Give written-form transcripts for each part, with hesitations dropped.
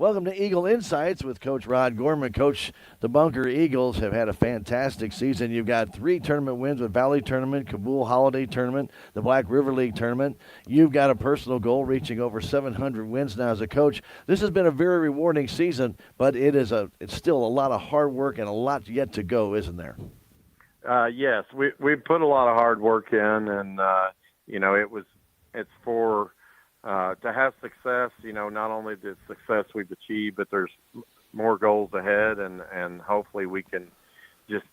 Welcome to Eagle Insights with Coach Rod Gorman. Coach, the Bunker Eagles have had a fantastic season. You've got 3 tournament wins with Valley Tournament, Kabul Holiday Tournament, the Black River League Tournament. You've got a personal goal reaching over 700 wins now as a coach. This has been a very rewarding season, but it's still a lot of hard work and a lot yet to go, isn't there? Yes, we put a lot of hard work in, and it's for to have success. Not only the success we've achieved, but there's more goals ahead, and hopefully we can just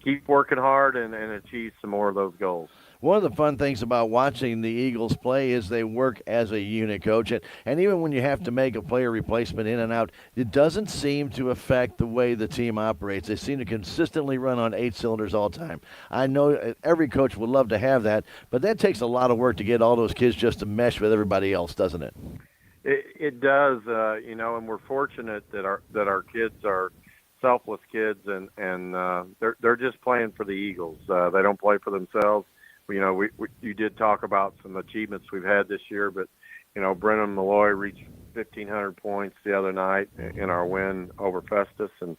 keep working hard and achieve some more of those goals. One of the fun things about watching the Eagles play is they work as a unit, Coach. And even when you have to make a player replacement in and out, it doesn't seem to affect the way the team operates. They seem to consistently run on 8 cylinders all the time. I know every coach would love to have that, but that takes a lot of work to get all those kids just to mesh with everybody else, doesn't it? It does, and we're fortunate that our kids are selfless kids, and they're just playing for the Eagles. They don't play for themselves. You did talk about some achievements we've had this year, but, Brennan Malloy reached 1,500 points the other night in our win over Festus, and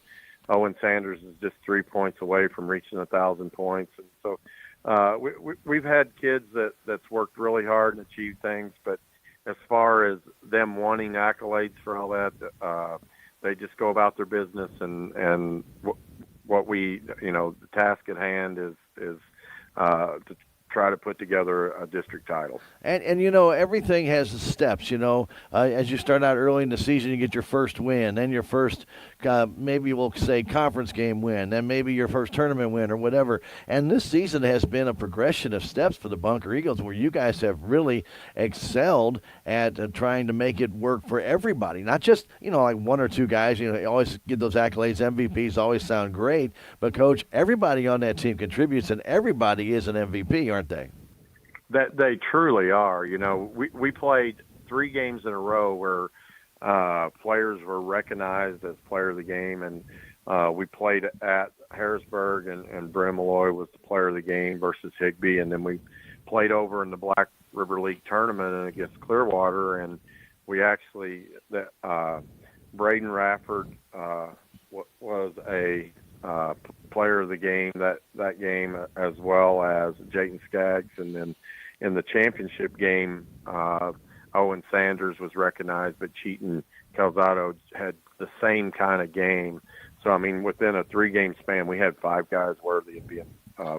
Owen Sanders is just 3 points away from reaching 1,000 points. And so we've had kids that's worked really hard and achieved things, but as far as them wanting accolades for all that, they just go about their business, and what we, the task at hand is to try to put together a district title. And everything has steps, as you start out early in the season, you get your first win, then your first, maybe we'll say conference game win, then maybe your first tournament win or whatever. And this season has been a progression of steps for the Bunker Eagles where you guys have really excelled at trying to make it work for everybody, not just, like 1 or 2 guys. You always give those accolades. MVPs always sound great, but Coach, everybody on that team contributes and everybody is an MVP, aren't they? That they truly are. We played 3 games in a row where players were recognized as player of the game, and we played at Harrisburg, and Bren Malloy was the player of the game versus Higbee, and then we played over in the Black River League tournament against Clearwater, and we actually Braden Rafford was a player of the game that game, as well as Jayton Skaggs, and then in the championship game, Owen Sanders was recognized, but Cheaton Calzado had the same kind of game. So, within a 3-game span, we had 5 guys worthy of being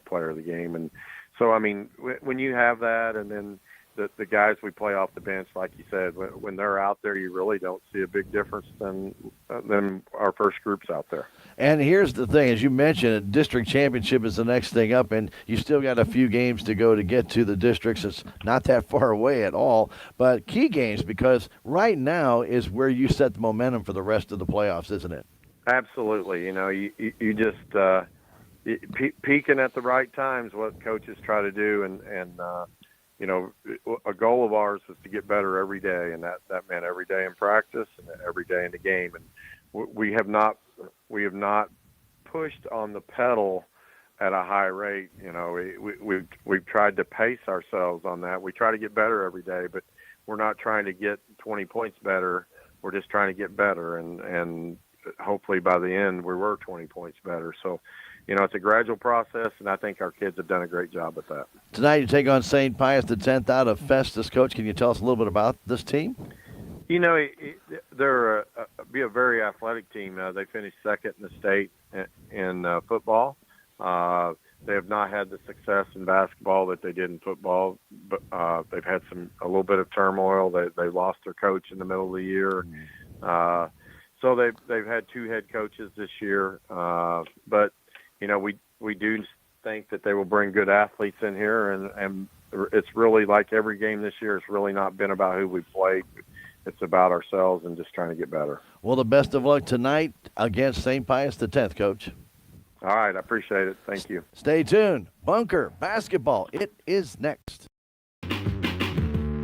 player of the game. And so, when you have that, and then the guys we play off the bench, like you said, when they're out there, you really don't see a big difference than our first groups out there. And here's the thing, as you mentioned, a district championship is the next thing up, and you still got a few games to go to get to the districts. It's not that far away at all, but key games, because right now is where you set the momentum for the rest of the playoffs, isn't it? Absolutely. You just peaking at the right times, what coaches try to do, and a goal of ours is to get better every day, and that meant every day in practice and every day in the game. And we have not pushed on the pedal at a high rate. We've tried to pace ourselves on that. We try to get better every day, but we're not trying to get 20 points better. We're just trying to get better, and hopefully by the end we were 20 points better. So, it's a gradual process, and I think our kids have done a great job at that. Tonight you take on St. Pius X out of Festus. Coach, can you tell us a little bit about this team? They're a very athletic team. They finished second in the state in football. They have not had the success in basketball that they did in football, but they've had a little bit of turmoil. They lost their coach in the middle of the year. So they've had 2 head coaches this year. But we do think that they will bring good athletes in here, and it's really like every game this year. It's really not been about who we played. It's about ourselves and just trying to get better. Well, the best of luck tonight against St. Pius X, Coach. All right, I appreciate it. Thank you. Stay tuned. Bunker Basketball, it is next.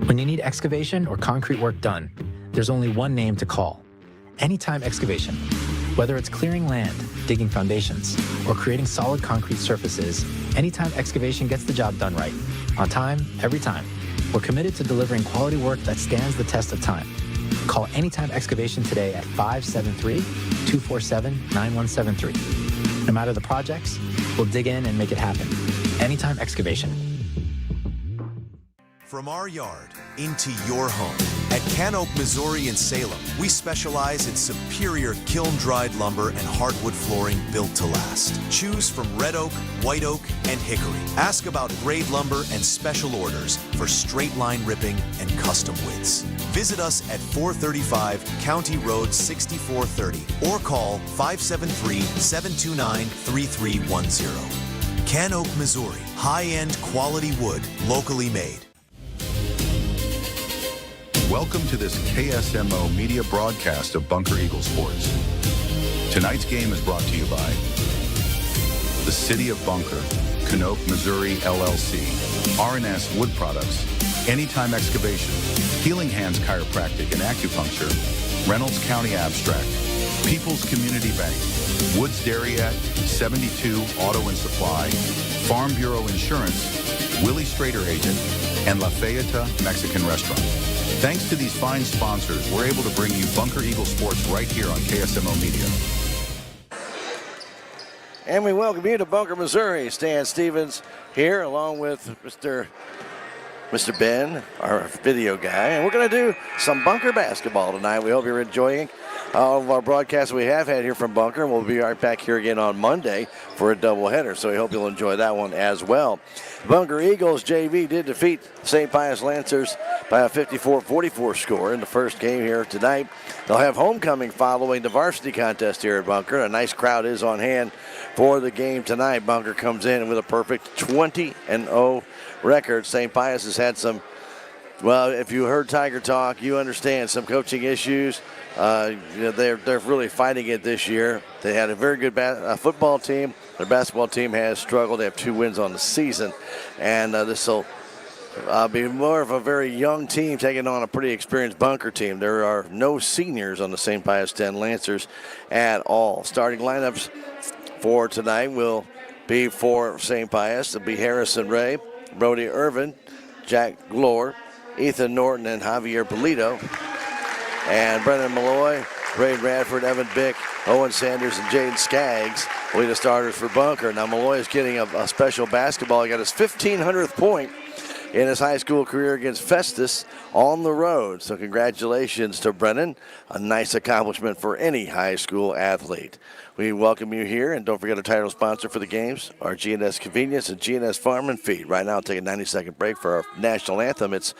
When you need excavation or concrete work done, there's only one name to call. Anytime Excavation. Whether it's clearing land, digging foundations, or creating solid concrete surfaces, Anytime Excavation gets the job done right. On time, every time. We're committed to delivering quality work that stands the test of time. Call Anytime Excavation today at 573-247-9173. No matter the projects, we'll dig in and make it happen. Anytime Excavation. From our yard into your home. At Can Oak, Missouri in Salem, we specialize in superior kiln-dried lumber and hardwood flooring built to last. Choose from red oak, white oak, and hickory. Ask about grade lumber and special orders for straight line ripping and custom widths. Visit us at 435 County Road 6430 or call 573-729-3310. Can Oak, Missouri. High-end quality wood, locally made. Welcome to this KSMO media broadcast of Bunker Eagle Sports. Tonight's game is brought to you by the City of Bunker, Canoke, Missouri, LLC, R&S Wood Products, Anytime Excavation, Healing Hands Chiropractic and Acupuncture, Reynolds County Abstract, People's Community Bank, Woods Dairyette, 72 Auto and Supply, Farm Bureau Insurance, Willie Strader Agent, and La Fayeta Mexican Restaurant. Thanks to these fine sponsors, we're able to bring you Bunker Eagle Sports right here on KSMO Media. And we welcome you to Bunker, Missouri. Stan Stevens here along with Mr. Ben, our video guy. And we're going to do some Bunker basketball tonight. We hope you're enjoying all of our broadcasts we have had here from Bunker. We'll be right back here again on Monday for a doubleheader, so we hope you'll enjoy that one as well. Bunker Eagles JV did defeat St. Pius Lancers by a 54-44 score in the first game here tonight. They'll have homecoming following the varsity contest here at Bunker. A nice crowd is on hand for the game tonight. Bunker comes in with a perfect 20-0 record. St. Pius has had some, well, if you heard Tiger talk, you understand some coaching issues. They're really fighting it this year. They had a very good football team. Their basketball team has struggled. They have 2 wins on the season, and this will be more of a very young team taking on a pretty experienced Bunker team. There are no seniors on the St. Pius 10 Lancers at all. Starting lineups for tonight will be for St. Pius. It'll be Harrison Ray, Brody Irvin, Jack Glore, Ethan Norton, and Javier Polito. And Brendan Malloy, Ray Bradford, Evan Bick, Owen Sanders, and Jaden Skaggs will be the starters for Bunker. Now Malloy is getting a special basketball. He got his 1,500th point in his high school career against Festus on the road. So congratulations to Brennan. A nice accomplishment for any high school athlete. We welcome you here, and don't forget our title sponsor for the games, our G&S Convenience and G&S Farm and Feed. Right now, I'll take a 90-second break for our national anthem. It's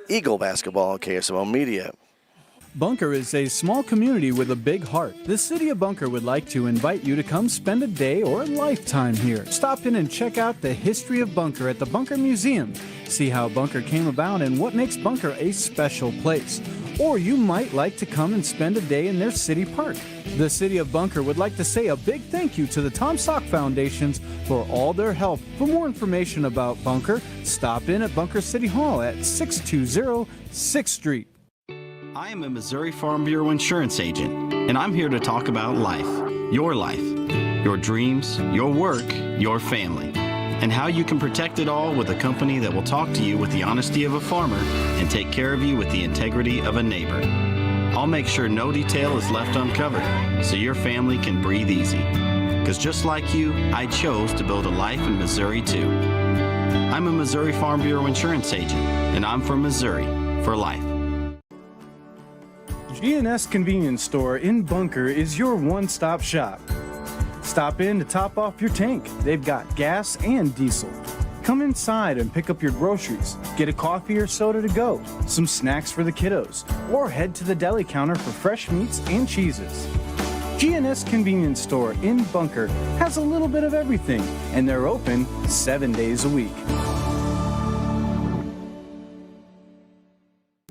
Eagle Basketball on KSMO Media. Bunker is a small community with a big heart. The City of Bunker would like to invite you to come spend a day or a lifetime here. Stop in and check out the history of Bunker at the Bunker Museum. See how Bunker came about and what makes Bunker a special place. Or you might like to come and spend a day in their city park. The City of Bunker would like to say a big thank you to the Tom Stock Foundations for all their help. For more information about Bunker, stop in at Bunker City Hall at 620 6th Street. I am a Missouri Farm Bureau insurance agent, and I'm here to talk about life, your dreams, your work, your family, and how you can protect it all with a company that will talk to you with the honesty of a farmer and take care of you with the integrity of a neighbor. I'll make sure no detail is left uncovered so your family can breathe easy. Because just like you, I chose to build a life in Missouri too. I'm a Missouri Farm Bureau insurance agent, and I'm from Missouri for life. G&S Convenience Store in Bunker is your one-stop shop. Stop in to top off your tank. They've got gas and diesel. Come inside and pick up your groceries. Get a coffee or soda to go, some snacks for the kiddos, or head to the deli counter for fresh meats and cheeses. G&S Convenience Store in Bunker has a little bit of everything, and they're open 7 days a week.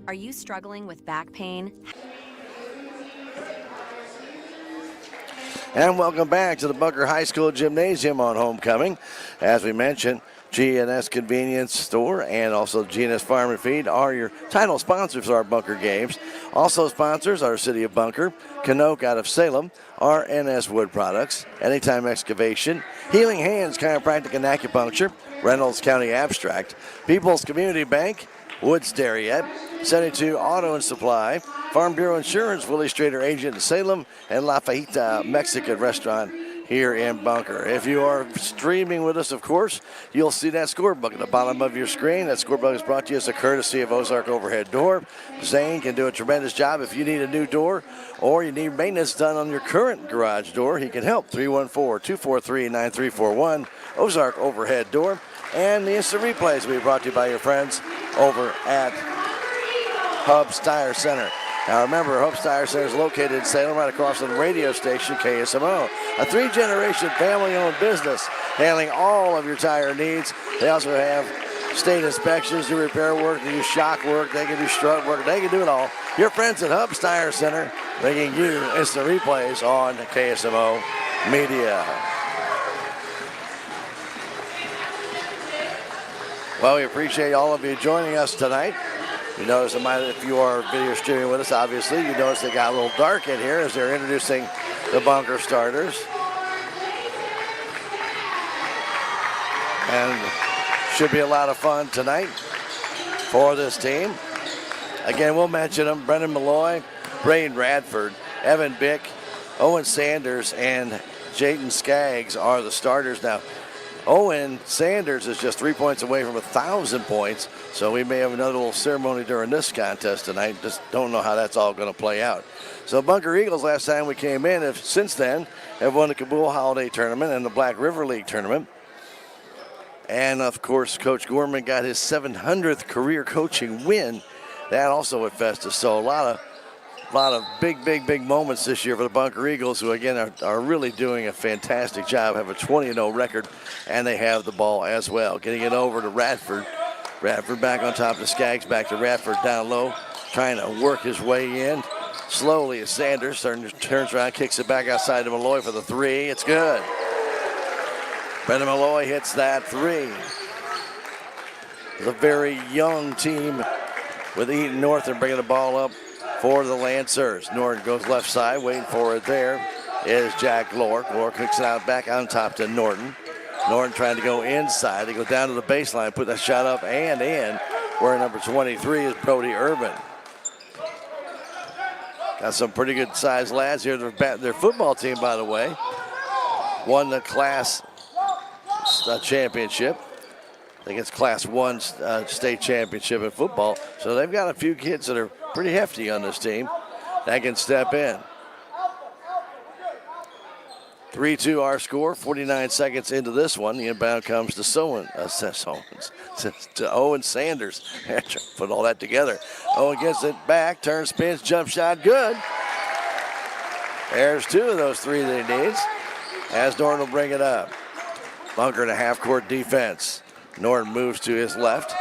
Are you struggling with back pain? And welcome back to the Bunker High School Gymnasium on homecoming. As we mentioned, G&S Convenience Store and also G&S Farm and Feed are your title sponsors of our Bunker games. Also sponsors are City of Bunker, Canoke out of Salem, R&S Wood Products, Anytime Excavation, Healing Hands Chiropractic and Acupuncture, Reynolds County Abstract, People's Community Bank, Woods Dairyette, 72 Auto and Supply, Farm Bureau Insurance, Willie Strader agent in Salem, and La Fajita Mexican restaurant here in Bunker. If you are streaming with us, of course, you'll see that scorebook at the bottom of your screen. That scorebook is brought to you as a courtesy of Ozark Overhead Door. Zane can do a tremendous job. If you need a new door or you need maintenance done on your current garage door, he can help. 314-243-9341, Ozark Overhead Door. And the instant replays will be brought to you by your friends over at Hub's Tire Center. Now remember, Hub's Tire Center is located in Salem, right across from the radio station KSMO. A 3-generation family-owned business handling all of your tire needs. They also have state inspections, do repair work, they do shock work, they can do strut work, they can do it all. Your friends at Hub's Tire Center bringing you instant replays on KSMO Media. Well, we appreciate all of you joining us tonight. You notice, if you are video streaming with us, obviously, you notice it got a little dark in here as they're introducing the Bunker starters. And should be a lot of fun tonight for this team. Again, we'll mention them. Brendan Malloy, Braden Radford, Evan Bick, Owen Sanders, and Jayden Skaggs are the starters. Now, Owen Sanders is just 3 points away from 1,000 points, so we may have another little ceremony during this contest tonight. Just don't know how that's all going to play out. So Bunker Eagles, last time we came in, since then, have won the Kabul Holiday Tournament and the Black River League Tournament. And, of course, Coach Gorman got his 700th career coaching win. That also at Festus. So a lot of big moments this year for the Bunker Eagles, who, again, are really doing a fantastic job, have a 20-0 record, and they have the ball as well. Getting it over to Radford. Radford back on top to Skaggs, back to Radford down low, trying to work his way in. Slowly as Sanders turns around, kicks it back outside to Malloy for the three. It's good. Brendan Malloy hits that three. It's a very young team with Eaton Northern bringing the ball up for the Lancers. Norton goes left side, waiting for it there is Jack Glore. Glore kicks it out back on top to Norton. Norton trying to go inside. He goes down to the baseline, put that shot up and in, where number 23 is Brody Urban. Got some pretty good sized lads here. Their football team, by the way, won the class championship. I think it's Class 1 state championship in football. So they've got a few kids that are pretty hefty on this team that can step in. 3-2 our score, 49 seconds into this one. The inbound comes to Owen Sanders. Put all that together. Owen gets it back, turns, spins, jump shot, good. There's two of those three that he needs, as Norton will bring it up. Bunker in a half-court defense. Norton moves to his left,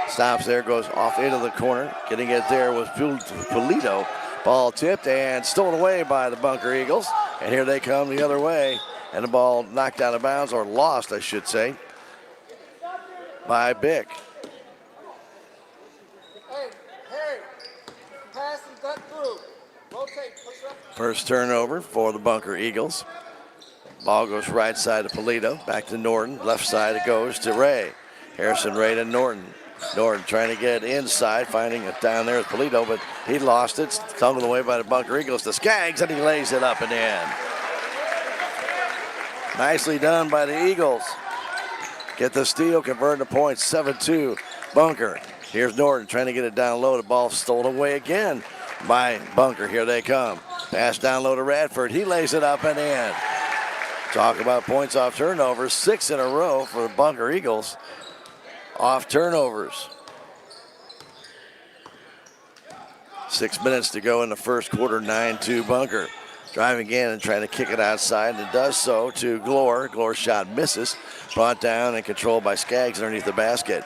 stops there, goes off into the corner. Getting it there was Polito. Ball tipped and stolen away by the Bunker Eagles. And here they come the other way. And the ball knocked out of bounds, or lost, I should say, by Bick. First turnover for the Bunker Eagles. Ball goes right side to Polito, back to Norton. Left side it goes to Ray. Harrison Ray to Norton. Norton trying to get inside, finding it down there with Polito, but he lost it. Tumbled away by the Bunker Eagles to Skaggs, and he lays it up and in. Nicely done by the Eagles. Get the steal, convert to points, 7-2 Bunker. Here's Norton trying to get it down low. The ball stolen away again by Bunker. Here they come. Pass down low to Radford. He lays it up and in. Talk about points off turnovers. 6 in a row for the Bunker Eagles off turnovers. 6 minutes to go in the first quarter, 9-2 Bunker. Driving in and trying to kick it outside, and does so to Glore. Glore's shot misses. Brought down and controlled by Skaggs underneath the basket.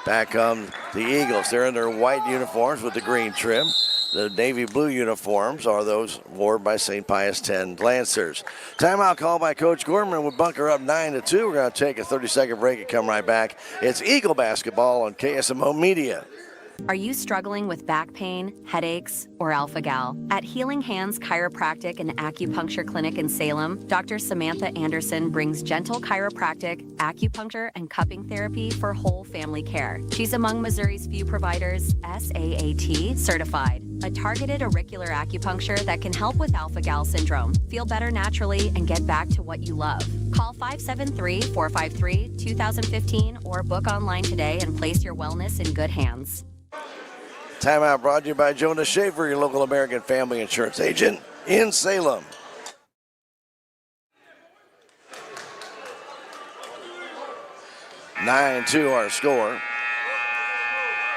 Back come the Eagles. They're in their white uniforms with the green trim. The navy blue uniforms are those worn by St. Pius X Lancers. Timeout call by Coach Gorman with Bunker up 9-2. We're going to take a 30-second break and come right back. It's Eagle basketball on KSMO Media. Are you struggling with back pain, headaches, or alpha-gal? At Healing Hands Chiropractic and Acupuncture Clinic in Salem, Dr. Samantha Anderson brings gentle chiropractic, acupuncture, and cupping therapy for whole family care. She's among Missouri's few providers SAAT certified. a targeted auricular acupuncture that can help with alpha-gal syndrome. Feel better naturally and get back to what you love. Call 573-453-2015 or book online today and place your wellness in good hands. Timeout brought to you by Jonah Schaefer, your local American family insurance agent in Salem. (9-2) our score.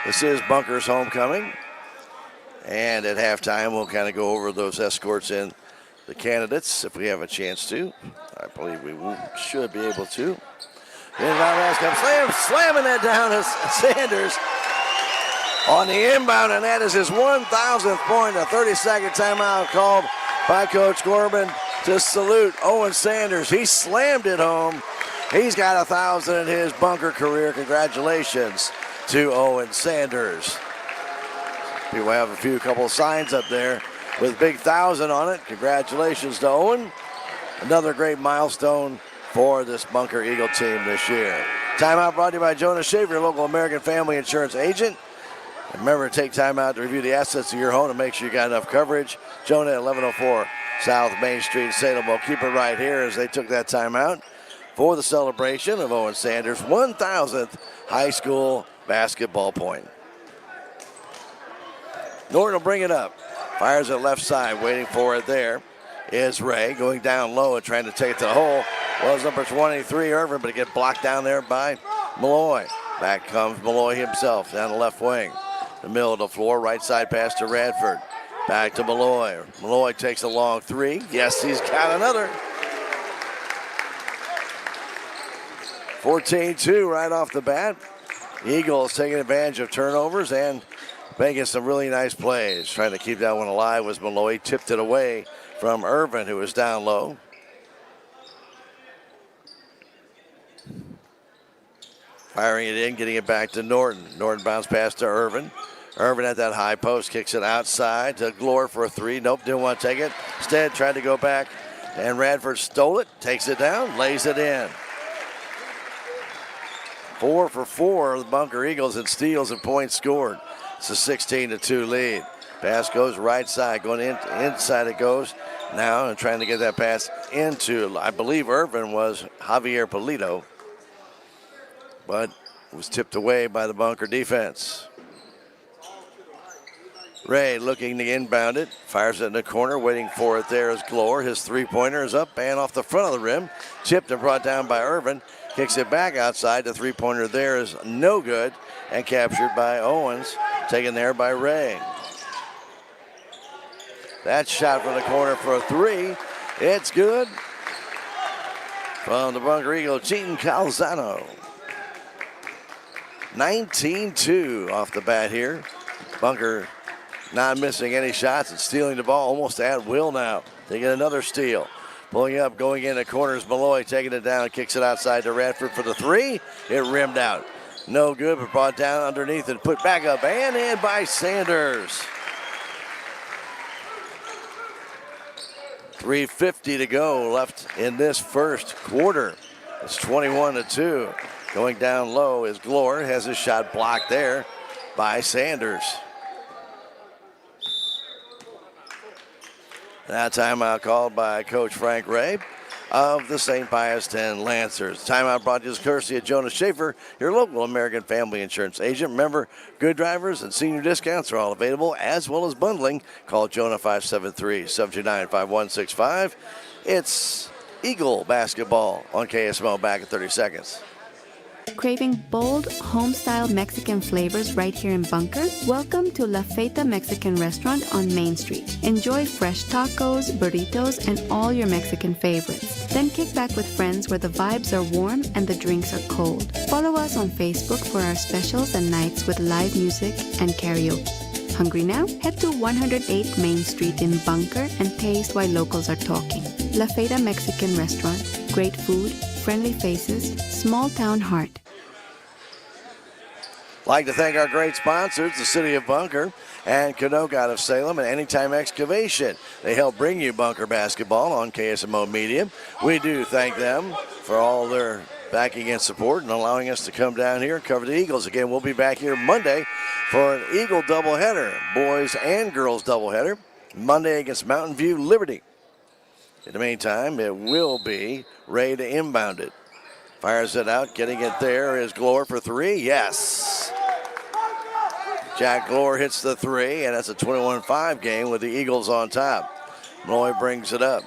This is Bunker's homecoming. And at halftime, we'll kind of go over those escorts and the candidates if we have a chance to. I believe we should be able to. Slamming that down as Sanders on the inbound, and that is his 1,000th point. A 30-second timeout called by Coach Corbin to salute Owen Sanders. He slammed it home. He's got 1,000 in his Bunker career. Congratulations to Owen Sanders. People have a couple of signs up there with big 1,000 on it. Congratulations to Owen. Another great milestone for this Bunker Eagle team this year. Timeout brought to you by Jonah Schaefer, your local American family insurance agent. And remember to take time out to review the assets of your home to make sure you got enough coverage. Jonah at 1104 South Main Street, Salem. We'll keep it right here as they took that timeout for the celebration of Owen Sanders' 1,000th high school basketball point. Norton will bring it up. Fires it left side, waiting for it there is Ray going down low and trying to take it to the hole. Was number 23, Irvin, but it gets blocked down there by Malloy. Back comes Malloy himself down the left wing. The middle of the floor, right side pass to Radford. Back to Malloy. Malloy takes a long three. Yes, he's got another. 14-2 right off the bat. Eagles taking advantage of turnovers and making some really nice plays. Trying to keep that one alive was Malloy. Tipped it away from Irvin, who was down low. Firing it in, getting it back to Norton. Norton bounce pass to Irvin. Irvin at that high post, kicks it outside to Glore for a three. Nope, didn't want to take it. Instead, tried to go back, and Radford stole it, takes it down, lays it in. 4 for 4 of the Bunker Eagles in steals and points scored. It's a 16-2 lead. Pass goes right side, going inside it goes now, and trying to get that pass into, I believe Irvin was Javier Polito, but was tipped away by the Bunker defense. Ray looking to inbound it, fires it in the corner, waiting for it there is Glore. His three-pointer is up and off the front of the rim, tipped and brought down by Irvin. Kicks it back outside. The three-pointer there is no good and captured by Owens, taken there by Ray. That shot from the corner for a three. It's good. From the Bunker Eagle, Cheaton Calzano. 19-2 off the bat here. Bunker not missing any shots and stealing the ball almost at will now. They get another steal. Pulling up, going in the corners, Malloy taking it down, kicks it outside to Radford for the three. It rimmed out. No good, but brought down underneath and put back up and in by Sanders. 3:50 to go left in this first quarter. It's 21-2. Going down low is Glore, has his shot blocked there by Sanders. That timeout called by Coach Frank Ray of the St. Pius 10 Lancers. Timeout brought to you courtesy of Jonah Schaefer, your local American family insurance agent. Remember, good drivers and senior discounts are all available, as well as bundling. Call Jonah 573-729-5165. It's Eagle basketball on KSMO back in 30 seconds. Craving bold, home-style Mexican flavors right here in Bunker? Welcome to La Feta Mexican Restaurant on Main Street. Enjoy fresh tacos, burritos, and all your Mexican favorites. Then kick back with friends where the vibes are warm and the drinks are cold. Follow us on Facebook for our specials and nights with live music and karaoke. Hungry now? Head to 108 Main Street in Bunker and taste why locals are talking. La Feta Mexican Restaurant. Great food, friendly faces, small town heart. Like to thank our great sponsors, the City of Bunker and Canoga out of Salem and Anytime Excavation. They help bring you Bunker basketball on KSMO Media. We do thank them for all their back against support and allowing us to come down here and cover the Eagles. Again, we'll be back here Monday for an Eagle doubleheader, boys and girls doubleheader. Monday against Mountain View Liberty. In the meantime, it will be Ray to inbound it. Fires it out, getting it there is Glore for three. Yes. Jack Glore hits the three, and that's a 21-5 game with the Eagles on top. Malloy brings it up.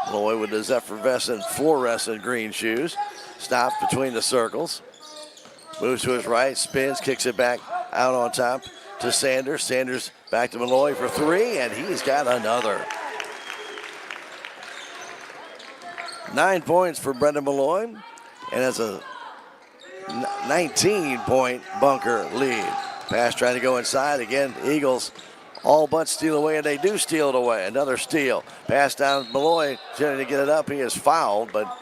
Malloy with his effervescent fluorescent green shoes. Stops between the circles. Moves to his right, spins, kicks it back out on top to Sanders. Sanders back to Malloy for three, and he's got another. 9 points for Brendan Malloy, and that's a 19-point Bunker lead. Pass trying to go inside. Again, Eagles all but steal away, and they do steal it away. Another steal. Pass down Malloy, trying to get it up. He is fouled, but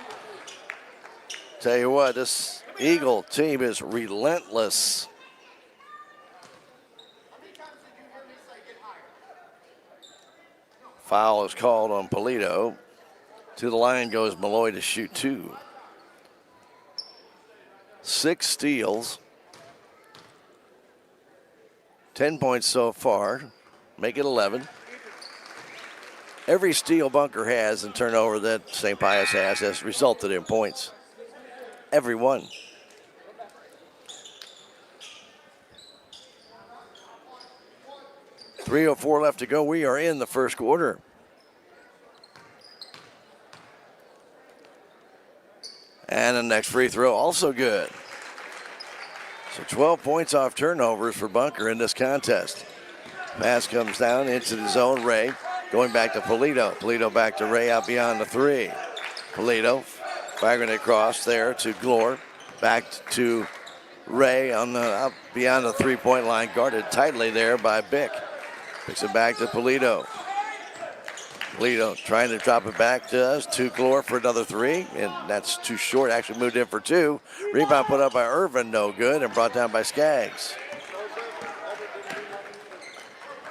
tell you what, this Eagle team is relentless. Foul is called on Polito. To the line goes Malloy to shoot two. 6 steals. 10 points so far. Make it 11. Every steal Bunker has and turnover that St. Pius has resulted in points. Every one. .304 left to go. We are in the first quarter. And the next free throw also good. So 12 points off turnovers for Bunker in this contest. Pass comes down into the zone. Ray going back to Polito. Polito back to Ray out beyond the three. Polito firing it across there to Glore. Back to Ray on the up beyond the three-point line. Guarded tightly there by Bick. Picks it back to Polito. Polito trying to drop it back to us. To Glore for another three, and that's too short. Actually moved in for two. Rebound put up by Irvin, no good, and brought down by Skaggs.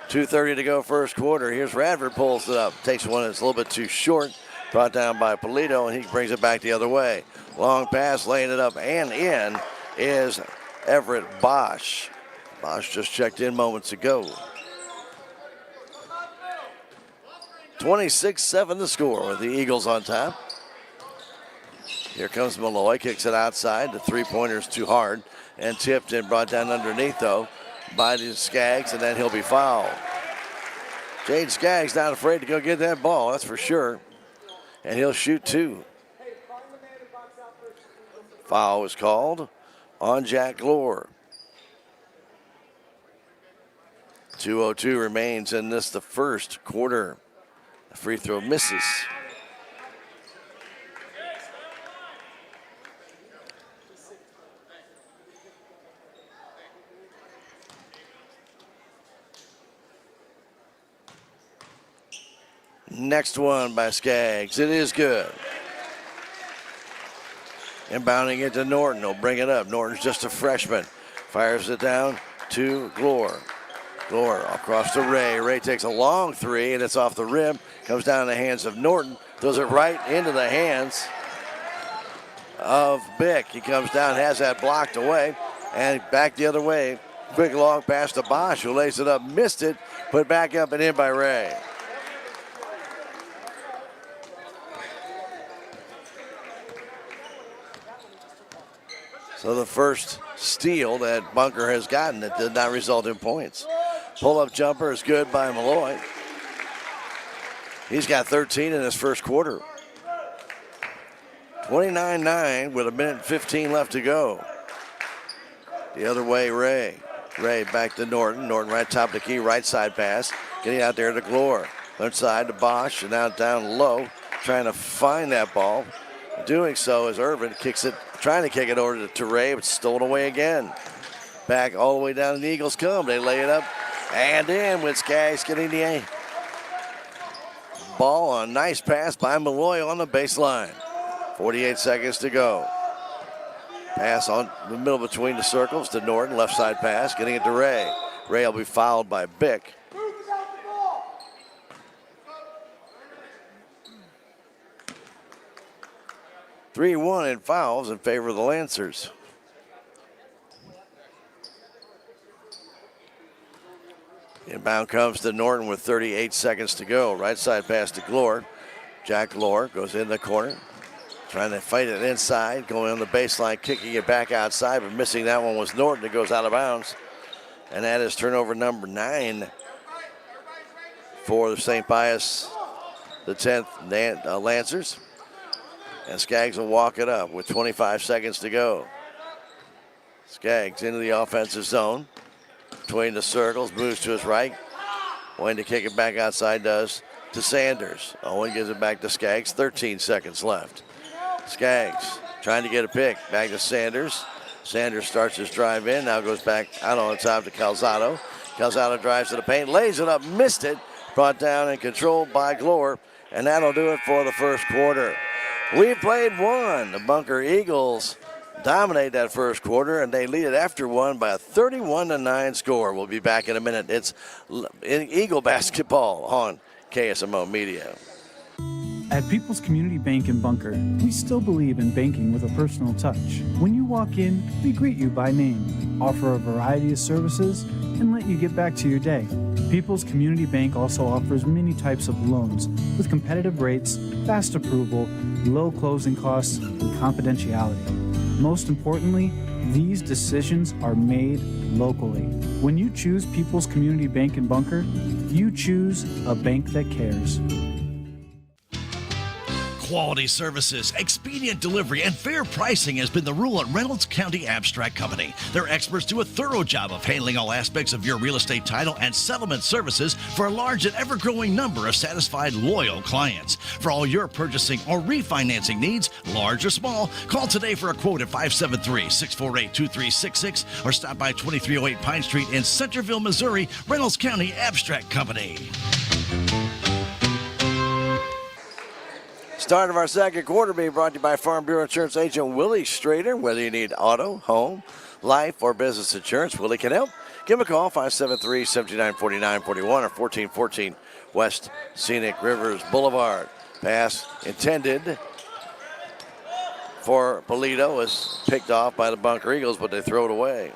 2:30 to go first quarter. Here's Radford, pulls it up. Takes one that's a little bit too short. Brought down by Polito, and he brings it back the other way. Long pass, laying it up and in is Everett Bosch. Bosch just checked in moments ago. 26-7 the score with the Eagles on top. Here comes Malloy, kicks it outside. The three-pointer's too hard and tipped and brought down underneath, though, by the Skaggs, and then he'll be fouled. Jade Skaggs not afraid to go get that ball, that's for sure. And he'll shoot two. Foul was called on Jack Glore. 2:02 remains in this, the first quarter. The free throw misses. Next one by Skaggs. It is good. Inbounding it to Norton. He'll bring it up. Norton's just a freshman. Fires it down to Glore. Glore across to Ray. Ray takes a long three, and it's off the rim. Comes down in the hands of Norton. Throws it right into the hands of Bick. He comes down, has that blocked away, and back the other way. Quick long pass to Bosch, who lays it up, missed it, put back up and in by Ray. So the first steal that Bunker has gotten that did not result in points. Pull-up jumper is good by Malloy. He's got 13 in his first quarter. 29-9 with a minute and 15 left to go. The other way, Ray. Ray back to Norton. Norton right top of the key, right side pass. Getting out there to Glore. Left side to Bosch, and now down low, trying to find that ball. Doing so as Irvin kicks it, trying to kick it over to Ray, but stolen away again. Back all the way down to the Eagles come. They lay it up and in with Skaggs getting the ball on a nice pass by Malloy on the baseline. 48 seconds to go. Pass on the middle between the circles to Norton, left side pass, getting it to Ray. Ray will be fouled by Bick. 3-1 in fouls in favor of the Lancers. Inbound comes to Norton with 38 seconds to go. Right side pass to Glore. Jack Glore goes in the corner, trying to fight it inside, going on the baseline, kicking it back outside, but missing that one was Norton. It goes out of bounds. And that is turnover number 9 for the St. Pius, the 10th Lancers. And Skaggs will walk it up with 25 seconds to go. Skaggs into the offensive zone. Between the circles, moves to his right. Wanting to kick it back outside, does to Sanders. Owen gives it back to Skaggs. 13 seconds left. Skaggs trying to get a pick. Back to Sanders. Sanders starts his drive in. Now goes back out on top to Calzado. Calzado drives to the paint, lays it up, missed it. Brought down and controlled by Glore. And that'll do it for the first quarter. We played one. The Bunker Eagles dominate that first quarter, and they lead it after one by a 31-9 score. We'll be back in a minute. It's Eagle basketball on KSMO Media. At People's Community Bank in Bunker, we still believe in banking with a personal touch. When you walk in, we greet you by name, offer a variety of services, and let you get back to your day. People's Community Bank also offers many types of loans with competitive rates, fast approval, low closing costs, and confidentiality. Most importantly, these decisions are made locally. When you choose People's Community Bank in Bunker, you choose a bank that cares. Quality services, expedient delivery, and fair pricing has been the rule at Reynolds County Abstract Company. Their experts do a thorough job of handling all aspects of your real estate title and settlement services for a large and ever-growing number of satisfied, loyal clients. For all your purchasing or refinancing needs, large or small, call today for a quote at 573-648-2366 or stop by 2308 Pine Street in Centerville, Missouri. Reynolds County Abstract Company. Start of our second quarter being brought to you by Farm Bureau Insurance Agent Willie Strader. Whether you need auto, home, life, or business insurance, Willie can help. Give him a call, 573-7949-41 or 1414 West Scenic Rivers Boulevard. Pass intended for Polito was picked off by the Bunker Eagles, but they throw it away.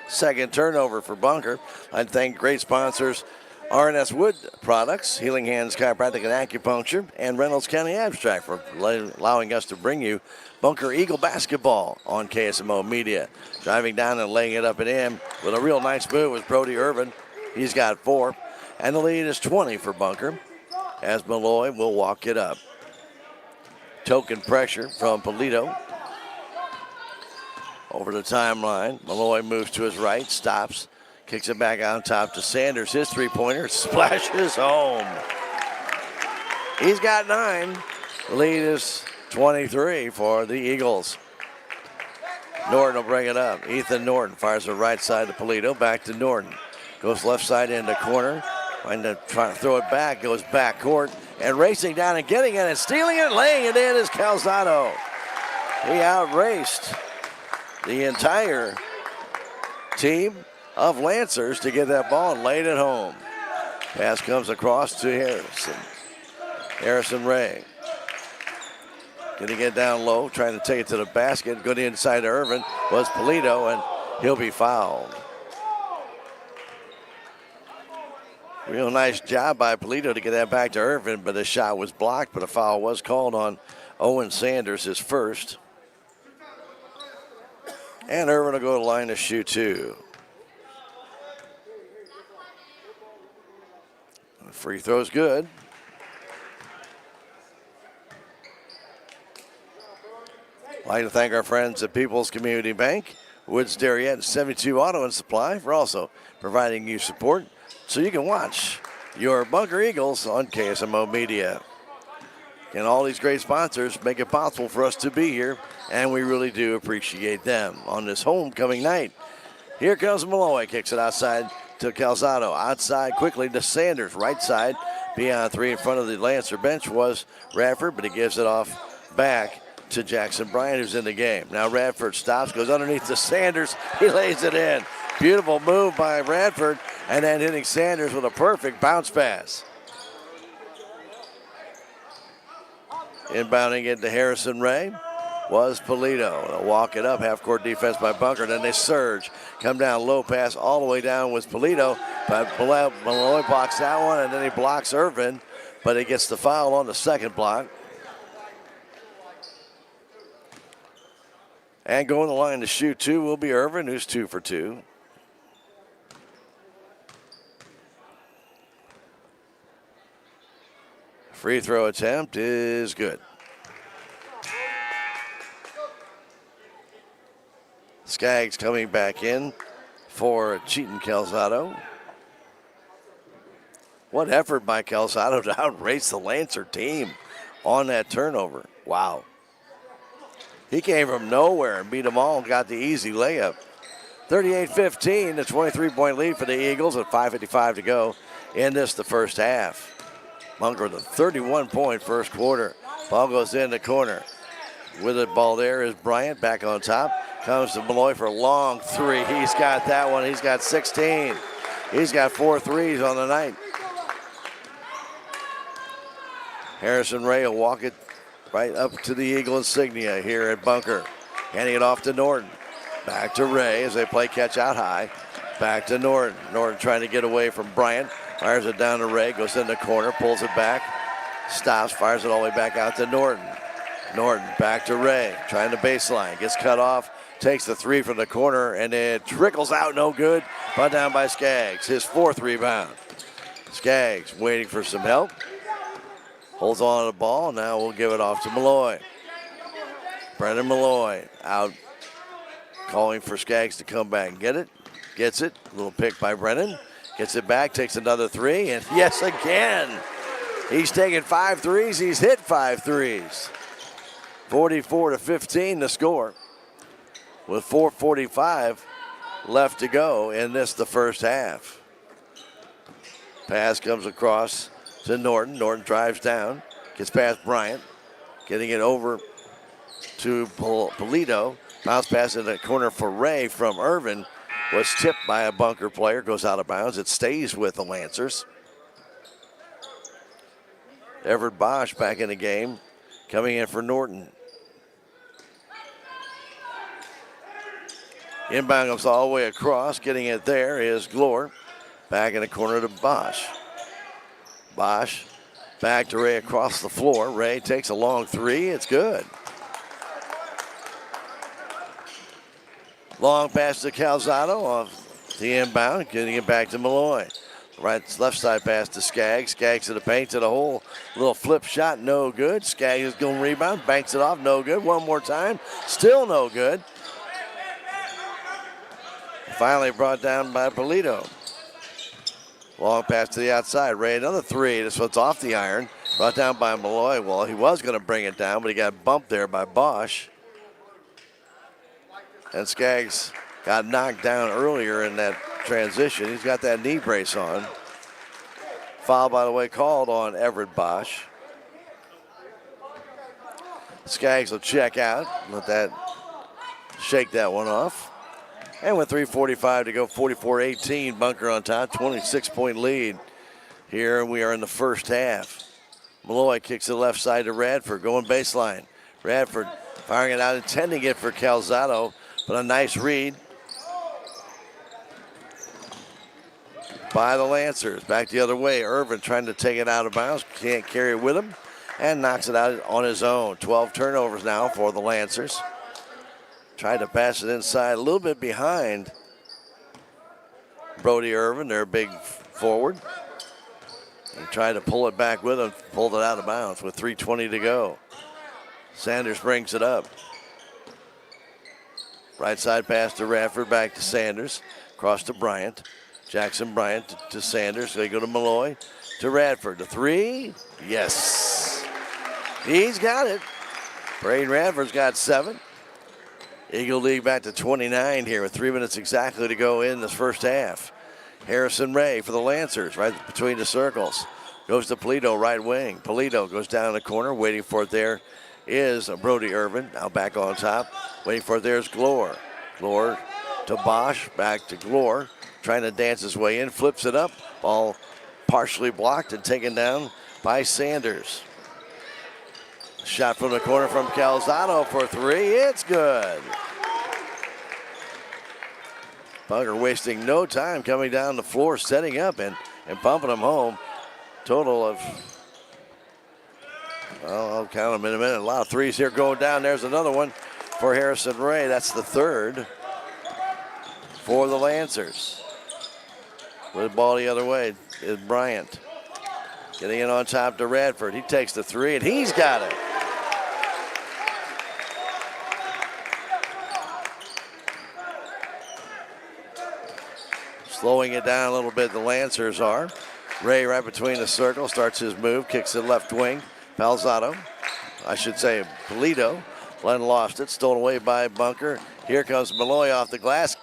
Second turnover for Bunker. I'd thank great sponsors R&S Wood Products, Healing Hands Chiropractic and Acupuncture, and Reynolds County Abstract for allowing us to bring you Bunker Eagle basketball on KSMO Media. Driving down and laying it up and in with a real nice move was Brody Irvin. He's got 4, and the lead is 20 for Bunker as Malloy will walk it up. Token pressure from Polito. Over the timeline, Malloy moves to his right, stops. Kicks it back on top to Sanders. His three-pointer splashes home. He's got 9. The lead is 23 for the Eagles. Norton will bring it up. Ethan Norton fires the right side to Polito. Back to Norton. Goes left side into corner. Trying to throw it back. Goes back court. And racing down and getting it and stealing it. Laying it in is Calzado. He outraced the entire team of Lancers to get that ball and laid it home. Pass comes across to Harrison. Harrison Ray. Gonna get down low, trying to take it to the basket. Good inside to Irvin was Polito, and he'll be fouled. Real nice job by Polito to get that back to Irvin, but the shot was blocked, but a foul was called on Owen Sanders, his first. And Irvin will go to the line to shoot 2. Free throw's good. I'd like to thank our friends at People's Community Bank, Woods Dairy and 72 Auto and Supply for also providing you support so you can watch your Bunker Eagles on KSMO Media. And all these great sponsors make it possible for us to be here, and we really do appreciate them on this homecoming night. Here comes Malloy, kicks it outside to Calzado. Outside quickly to Sanders. Right side. Beyond 3 in front of the Lancer bench was Radford, but he gives it off back to Jackson Bryant, who's in the game. Now Radford stops, goes underneath to Sanders. He lays it in. Beautiful move by Radford, and then hitting Sanders with a perfect bounce pass. Inbounding into Harrison Ray was Polito. They'll walk it up, half-court defense by Bunker. Then they surge. Come down, low pass all the way down with Polito. But Malloy blocks that one, and then he blocks Irvin. But he gets the foul on the second block. And going the line to shoot two will be Irvin, who's 2 for 2. Free throw attempt is good. Skaggs coming back in for Cheaton Calzado. What effort by Calzado to outrace the Lancer team on that turnover. Wow. He came from nowhere and beat them all and got the easy layup. 38-15, the 23-point lead for the Eagles with 5:55 to go in the first half. Bunker with a 31-point first quarter. Ball goes in the corner. With the ball there is Bryant back on top. Comes to Malloy for a long three. He's got that one. He's got 16. He's got 4 threes on the night. Harrison Ray will walk it right up to the Eagle insignia here at Bunker. Handing it off to Norton. Back to Ray as they play catch out high. Back to Norton. Norton trying to get away from Bryant. Fires it down to Ray. Goes in the corner. Pulls it back. Stops. Fires it all the way back out to Norton. Norton back to Ray. Trying to baseline. Gets cut off. Takes the three from the corner. And it trickles out. No good. Brought down by Skaggs. His 4th rebound. Skaggs waiting for some help. Holds on to the ball. Now we'll give it off to Malloy. Brendan Malloy out. Calling for Skaggs to come back and get it. Gets it. A little pick by Brennan. Gets it back. Takes another three. And yes, again. He's taken 5 threes. He's hit 5 threes. 44-15 the score. With 4:45 left to go in the first half. Pass comes across to Norton. Norton drives down. Gets past Bryant. Getting it over to Polito. Bounce pass in the corner for Ray from Irvin. Was tipped by a Bunker player. Goes out of bounds. It stays with the Lancers. Everett Bosch back in the game. Coming in for Norton. Inbound comes all the way across. Getting it there is Glore. Back in the corner to Bosch. Bosch back to Ray across the floor. Ray takes a long three. It's good. Long pass to Calzado off the inbound. Getting it back to Malloy. Left side pass to Skaggs. Skaggs to the paint, to the hole. Little flip shot, no good. Skaggs is going to rebound. Banks it off, no good. One more time. Still no good. Finally brought down by Polito. Long pass to the outside. Ray, another three. This one's off the iron. Brought down by Malloy. Well, he was going to bring it down, but he got bumped there by Bosch. And Skaggs got knocked down earlier in that transition. He's got that knee brace on. Foul, by the way, called on Everett Bosch. Skaggs will check out. Shake that one off. And with 3:45 to go, 44-18, Bunker on top, 26-point lead. Here we are in the first half. Malloy kicks the left side to Radford, going baseline. Radford firing it out, intending it for Calzado, but a nice read by the Lancers. Back the other way, Irvin trying to take it out of bounds, can't carry it with him, and knocks it out on his own. 12 turnovers now for the Lancers. Tried to pass it inside, a little bit behind Brody Irvin, their big forward. He tried to pull it back with him, pulled it out of bounds with 3:20 to go. Sanders brings it up. Right side pass to Radford, back to Sanders. Cross to Bryant. Jackson Bryant to Sanders. They go to Malloy, to Radford. The three, yes. He's got it. Braden Radford's got 7. Eagle League back to 29 here with 3 minutes exactly to go in this first half. Harrison Ray for the Lancers, right between the circles. Goes to Polito, right wing. Polito goes down the corner, waiting for it there is Brody Irvin. Now back on top. Waiting for it there is Glore. Glore to Bosch, back to Glore. Trying to dance his way in, flips it up. Ball partially blocked and taken down by Sanders. Shot from the corner from Calzado for three. It's good. Bunker wasting no time coming down the floor, setting up and pumping them home. Total of, well, I'll count them in a minute. A lot of threes here going down. There's another one for Harrison Ray. That's the third for the Lancers. With the ball the other way is Bryant. Getting in on top to Radford. He takes the three, and he's got it. Slowing it down a little bit, the Lancers are. Ray right between the circle, starts his move, kicks it left wing. Palzado, I should say Polito. Len lost it, stolen away by Bunker. Here comes Malloy off the glass.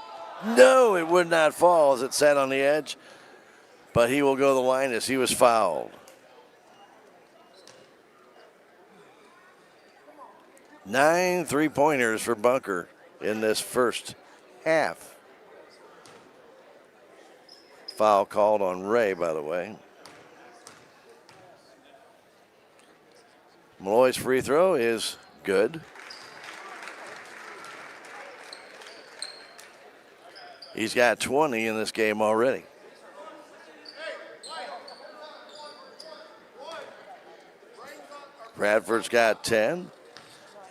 No, it would not fall as it sat on the edge. But he will go to the line as he was fouled. 9 3-pointers for Bunker in this first half. Foul called on Ray, by the way. Malloy's free throw is good. He's got 20 in this game already. Bradford's got 10,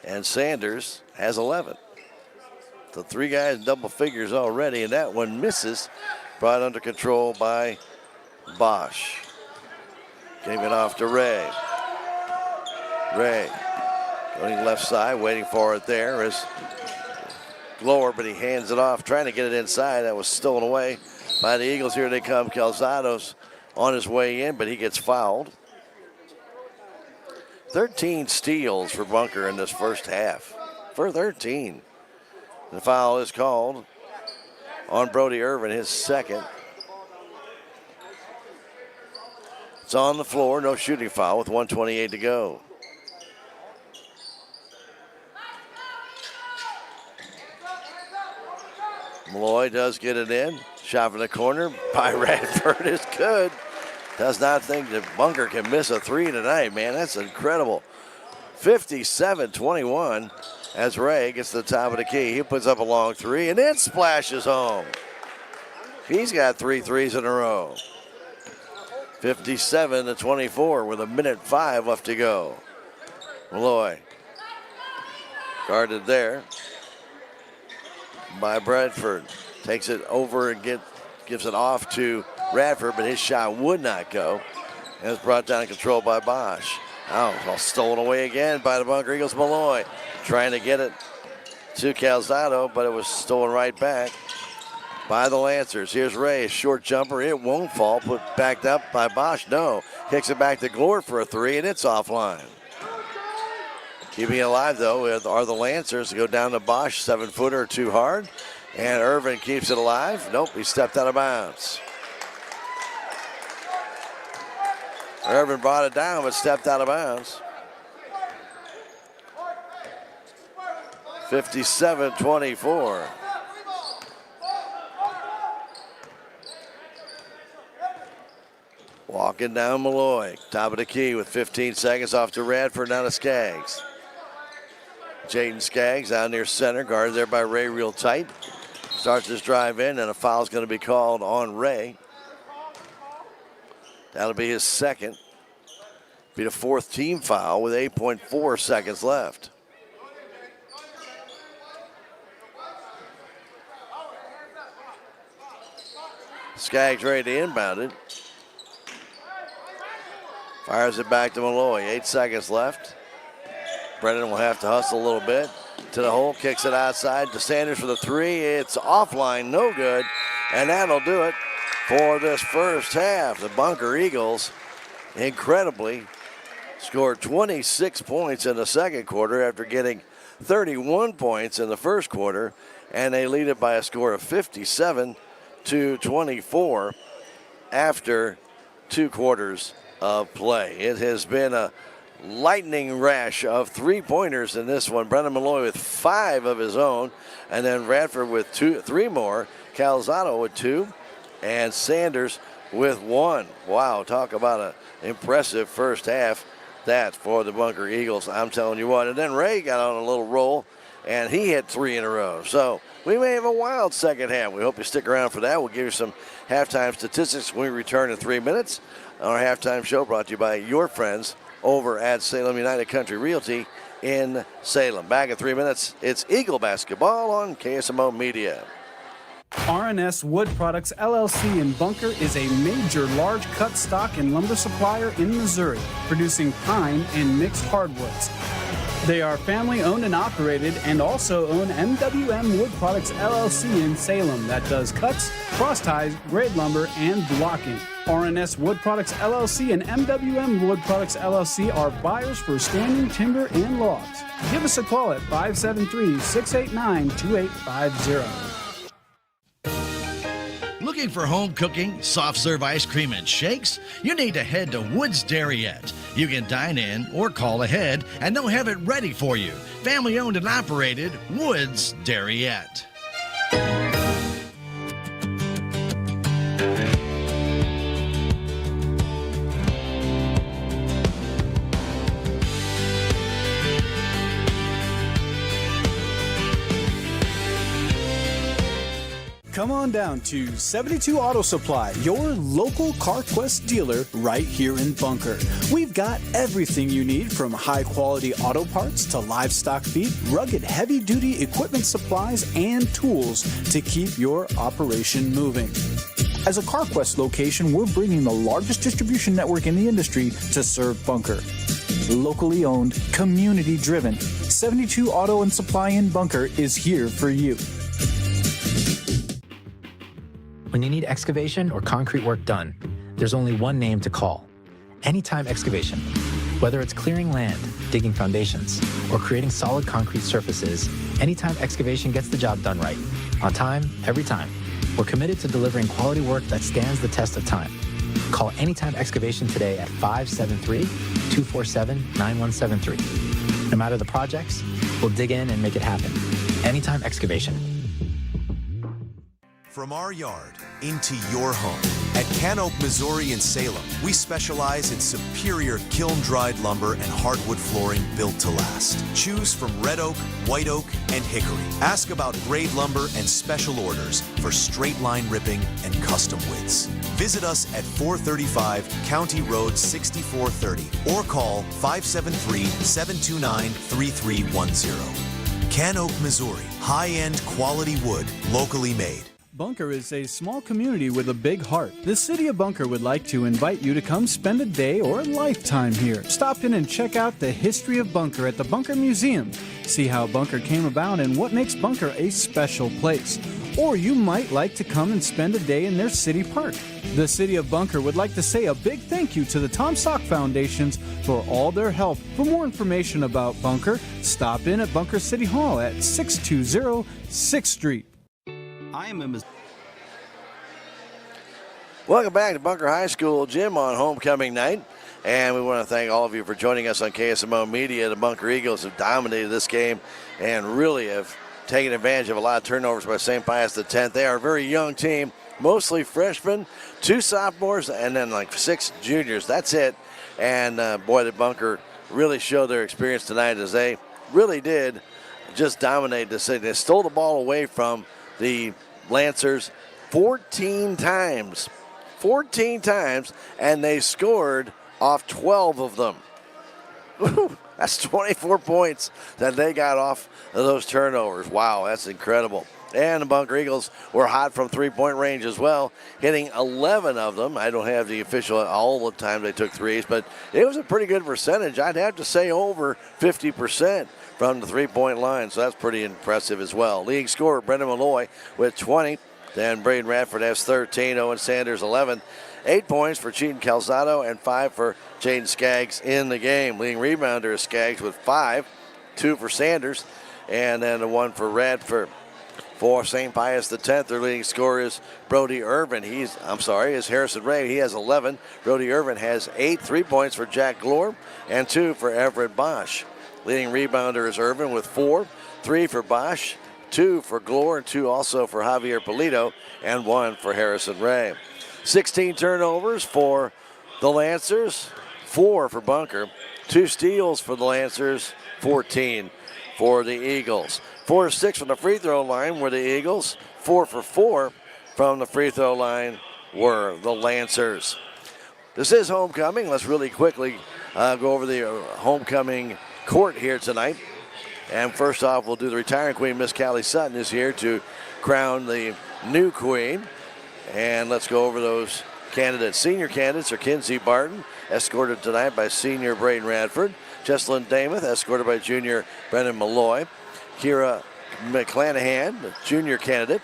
and Sanders has 11. So three guys in double figures already, and that one misses. Brought under control by Bosch. Gave it off to Ray. Ray going left side, waiting for it there is Lower, but he hands it off, trying to get it inside. That was stolen away by the Eagles. Here they come. Calzado's on his way in, but he gets fouled. 13 steals for Bunker in this first half. For 13. The foul is called on Brody Irvin, his second. It's on the floor, no shooting foul with 1:28 to go. Malloy does get it in. Shot from the corner by Radford is good. Does not think that Bunker can miss a three tonight, man. That's incredible. 57-21 as Ray gets to the top of the key. He puts up a long three and then splashes home. He's got 3 threes in a row. 57-24 with 1:05 left to go. Malloy guarded there by Bradford. Takes it over and gives it off to Radford, but his shot would not go. And it's brought down and controlled by Bosch. Oh, all stolen away again by the Bunker Eagles. Malloy trying to get it to Calzado, but it was stolen right back by the Lancers. Here's Ray, a short jumper. It won't fall. Put backed up by Bosch. No. Kicks it back to Glore for a three, and it's offline. Keeping it alive, though, are the Lancers. Go down to Bosch, 7-footer too hard. And Irvin keeps it alive. Nope, he stepped out of bounds. Irvin brought it down, but stepped out of bounds. 57-24. Walking down Malloy, top of the key with 15 seconds off to Radford, down to Skaggs. Jaden Skaggs out near center, guarded there by Ray real tight. Starts his drive in, and a foul's going to be called on Ray. That'll be his second. Be the fourth team foul with 8.4 seconds left. Skaggs ready to inbound it. Fires it back to Malloy. 8 seconds left. Brennan will have to hustle a little bit. To the hole, kicks it outside to Sanders for the three. It's offline, no good. And that'll do it for this first half. The Bunker Eagles, incredibly, scored 26 points in the second quarter after getting 31 points in the first quarter. And they lead it by a score of 57-24 after 2 quarters of play. It has been a lightning rash of 3-pointers in this one. Brennan Malloy with 5 of his own, and then Radford with 3 more. Calzado with 2, and Sanders with 1. Wow, talk about an impressive first half that for the Bunker Eagles. I'm telling you what. And then Ray got on a little roll, and he hit 3 in a row. So we may have a wild second half. We hope you stick around for that. We'll give you some halftime statistics when we return in 3 minutes. Our halftime show brought to you by your friends over at Salem United Country Realty in Salem. Back in 3 minutes, it's Eagle basketball on KSMO Media. R&S Wood Products LLC in Bunker is a major large cut stock and lumber supplier in Missouri, producing pine and mixed hardwoods. They are family owned and operated and also own MWM Wood Products LLC in Salem that does cuts, cross ties, grade lumber, and blocking. R&S Wood Products LLC and MWM Wood Products LLC are buyers for standing timber and logs. Give us a call at 573-689-2850. Looking for home cooking, soft serve ice cream, and shakes? You need to head to Woods Dairyette. You can dine in or call ahead, and they'll have it ready for you. Family owned and operated, Woods Dairyette. Come on down to 72 Auto Supply, your local CarQuest dealer right here in Bunker. We've got everything you need from high-quality auto parts to livestock feed, rugged heavy-duty equipment supplies, and tools to keep your operation moving. As a CarQuest location, we're bringing the largest distribution network in the industry to serve Bunker. Locally owned, community-driven, 72 Auto and Supply in Bunker is here for you. When you need excavation or concrete work done, there's only one name to call. Anytime Excavation. Whether it's clearing land, digging foundations, or creating solid concrete surfaces, Anytime Excavation gets the job done right. On time, every time. We're committed to delivering quality work that stands the test of time. Call Anytime Excavation today at 573-247-9173. No matter the projects, we'll dig in and make it happen. Anytime Excavation. From our yard into your home. At Can Oak, Missouri in Salem, we specialize in superior kiln-dried lumber and hardwood flooring built to last. Choose from red oak, white oak, and hickory. Ask about grade lumber and special orders for straight line ripping and custom widths. Visit us at 435 County Road 6430 or call 573-729-3310. Can Oak, Missouri. High-end quality wood, locally made. Bunker is a small community with a big heart. The city of Bunker would like to invite you to come spend a day or a lifetime here. Stop in and check out the history of Bunker at the Bunker Museum. See how Bunker came about and what makes Bunker a special place. Or you might like to come and spend a day in their city park. The city of Bunker would like to say a big thank you to the Tom Stock Foundations for all their help. For more information about Bunker, stop in at Bunker City Hall at 620 6th Street. I am a Welcome back to Bunker High School Gym on homecoming night. And we want to thank all of you for joining us on KSMO Media. The Bunker Eagles have dominated this game and really have taken advantage of a lot of turnovers by St. Pius X. They are a very young team, mostly freshmen, 2 sophomores, and then like 6 juniors. That's it. And boy, the Bunker really showed their experience tonight as they really did just dominate the city. They stole the ball away from the Lancers 14 times. 14 times, and they scored off 12 of them. Woo, that's 24 points that they got off of those turnovers. Wow, that's incredible. And the Bunker Eagles were hot from three-point range as well, hitting 11 of them. I don't have the official all the time they took threes, but it was a pretty good percentage. I'd have to say over 50% from the three-point line, so that's pretty impressive as well. Leading scorer Brendan Malloy with 20. Then Braden Radford has 13, Owen Sanders 11. 8 points for Cheaton Calzado and 5 for Jaden Skaggs in the game. Leading rebounder is Skaggs with 5, 2 for Sanders, and then the 1 for Radford. For St. Pius X, their leading scorer is Brody Irvin. Is Harrison Ray. He has 11. Brody Irvin has 8, 3 points for Jack Glore, and 2 for Everett Bosch. Leading rebounder is Irvin with 4, 3 for Bosch, 2 for Glore, and 2 also for Javier Polito, and 1 for Harrison Ray. 16 turnovers for the Lancers, 4 for Bunker. 2 steals for the Lancers, 14 for the Eagles. 4 of 6 from the free throw line were the Eagles. 4 for 4 from the free throw line were the Lancers. This is homecoming. Let's really quickly go over the homecoming court here tonight. And first off, we'll do the retiring queen. Miss Callie Sutton is here to crown the new queen. And let's go over those candidates. Senior candidates are Kinsey Barton, escorted tonight by senior Braden Radford. Jesselyn Damath, escorted by junior Brennan Malloy. Kira McClanahan, the junior candidate,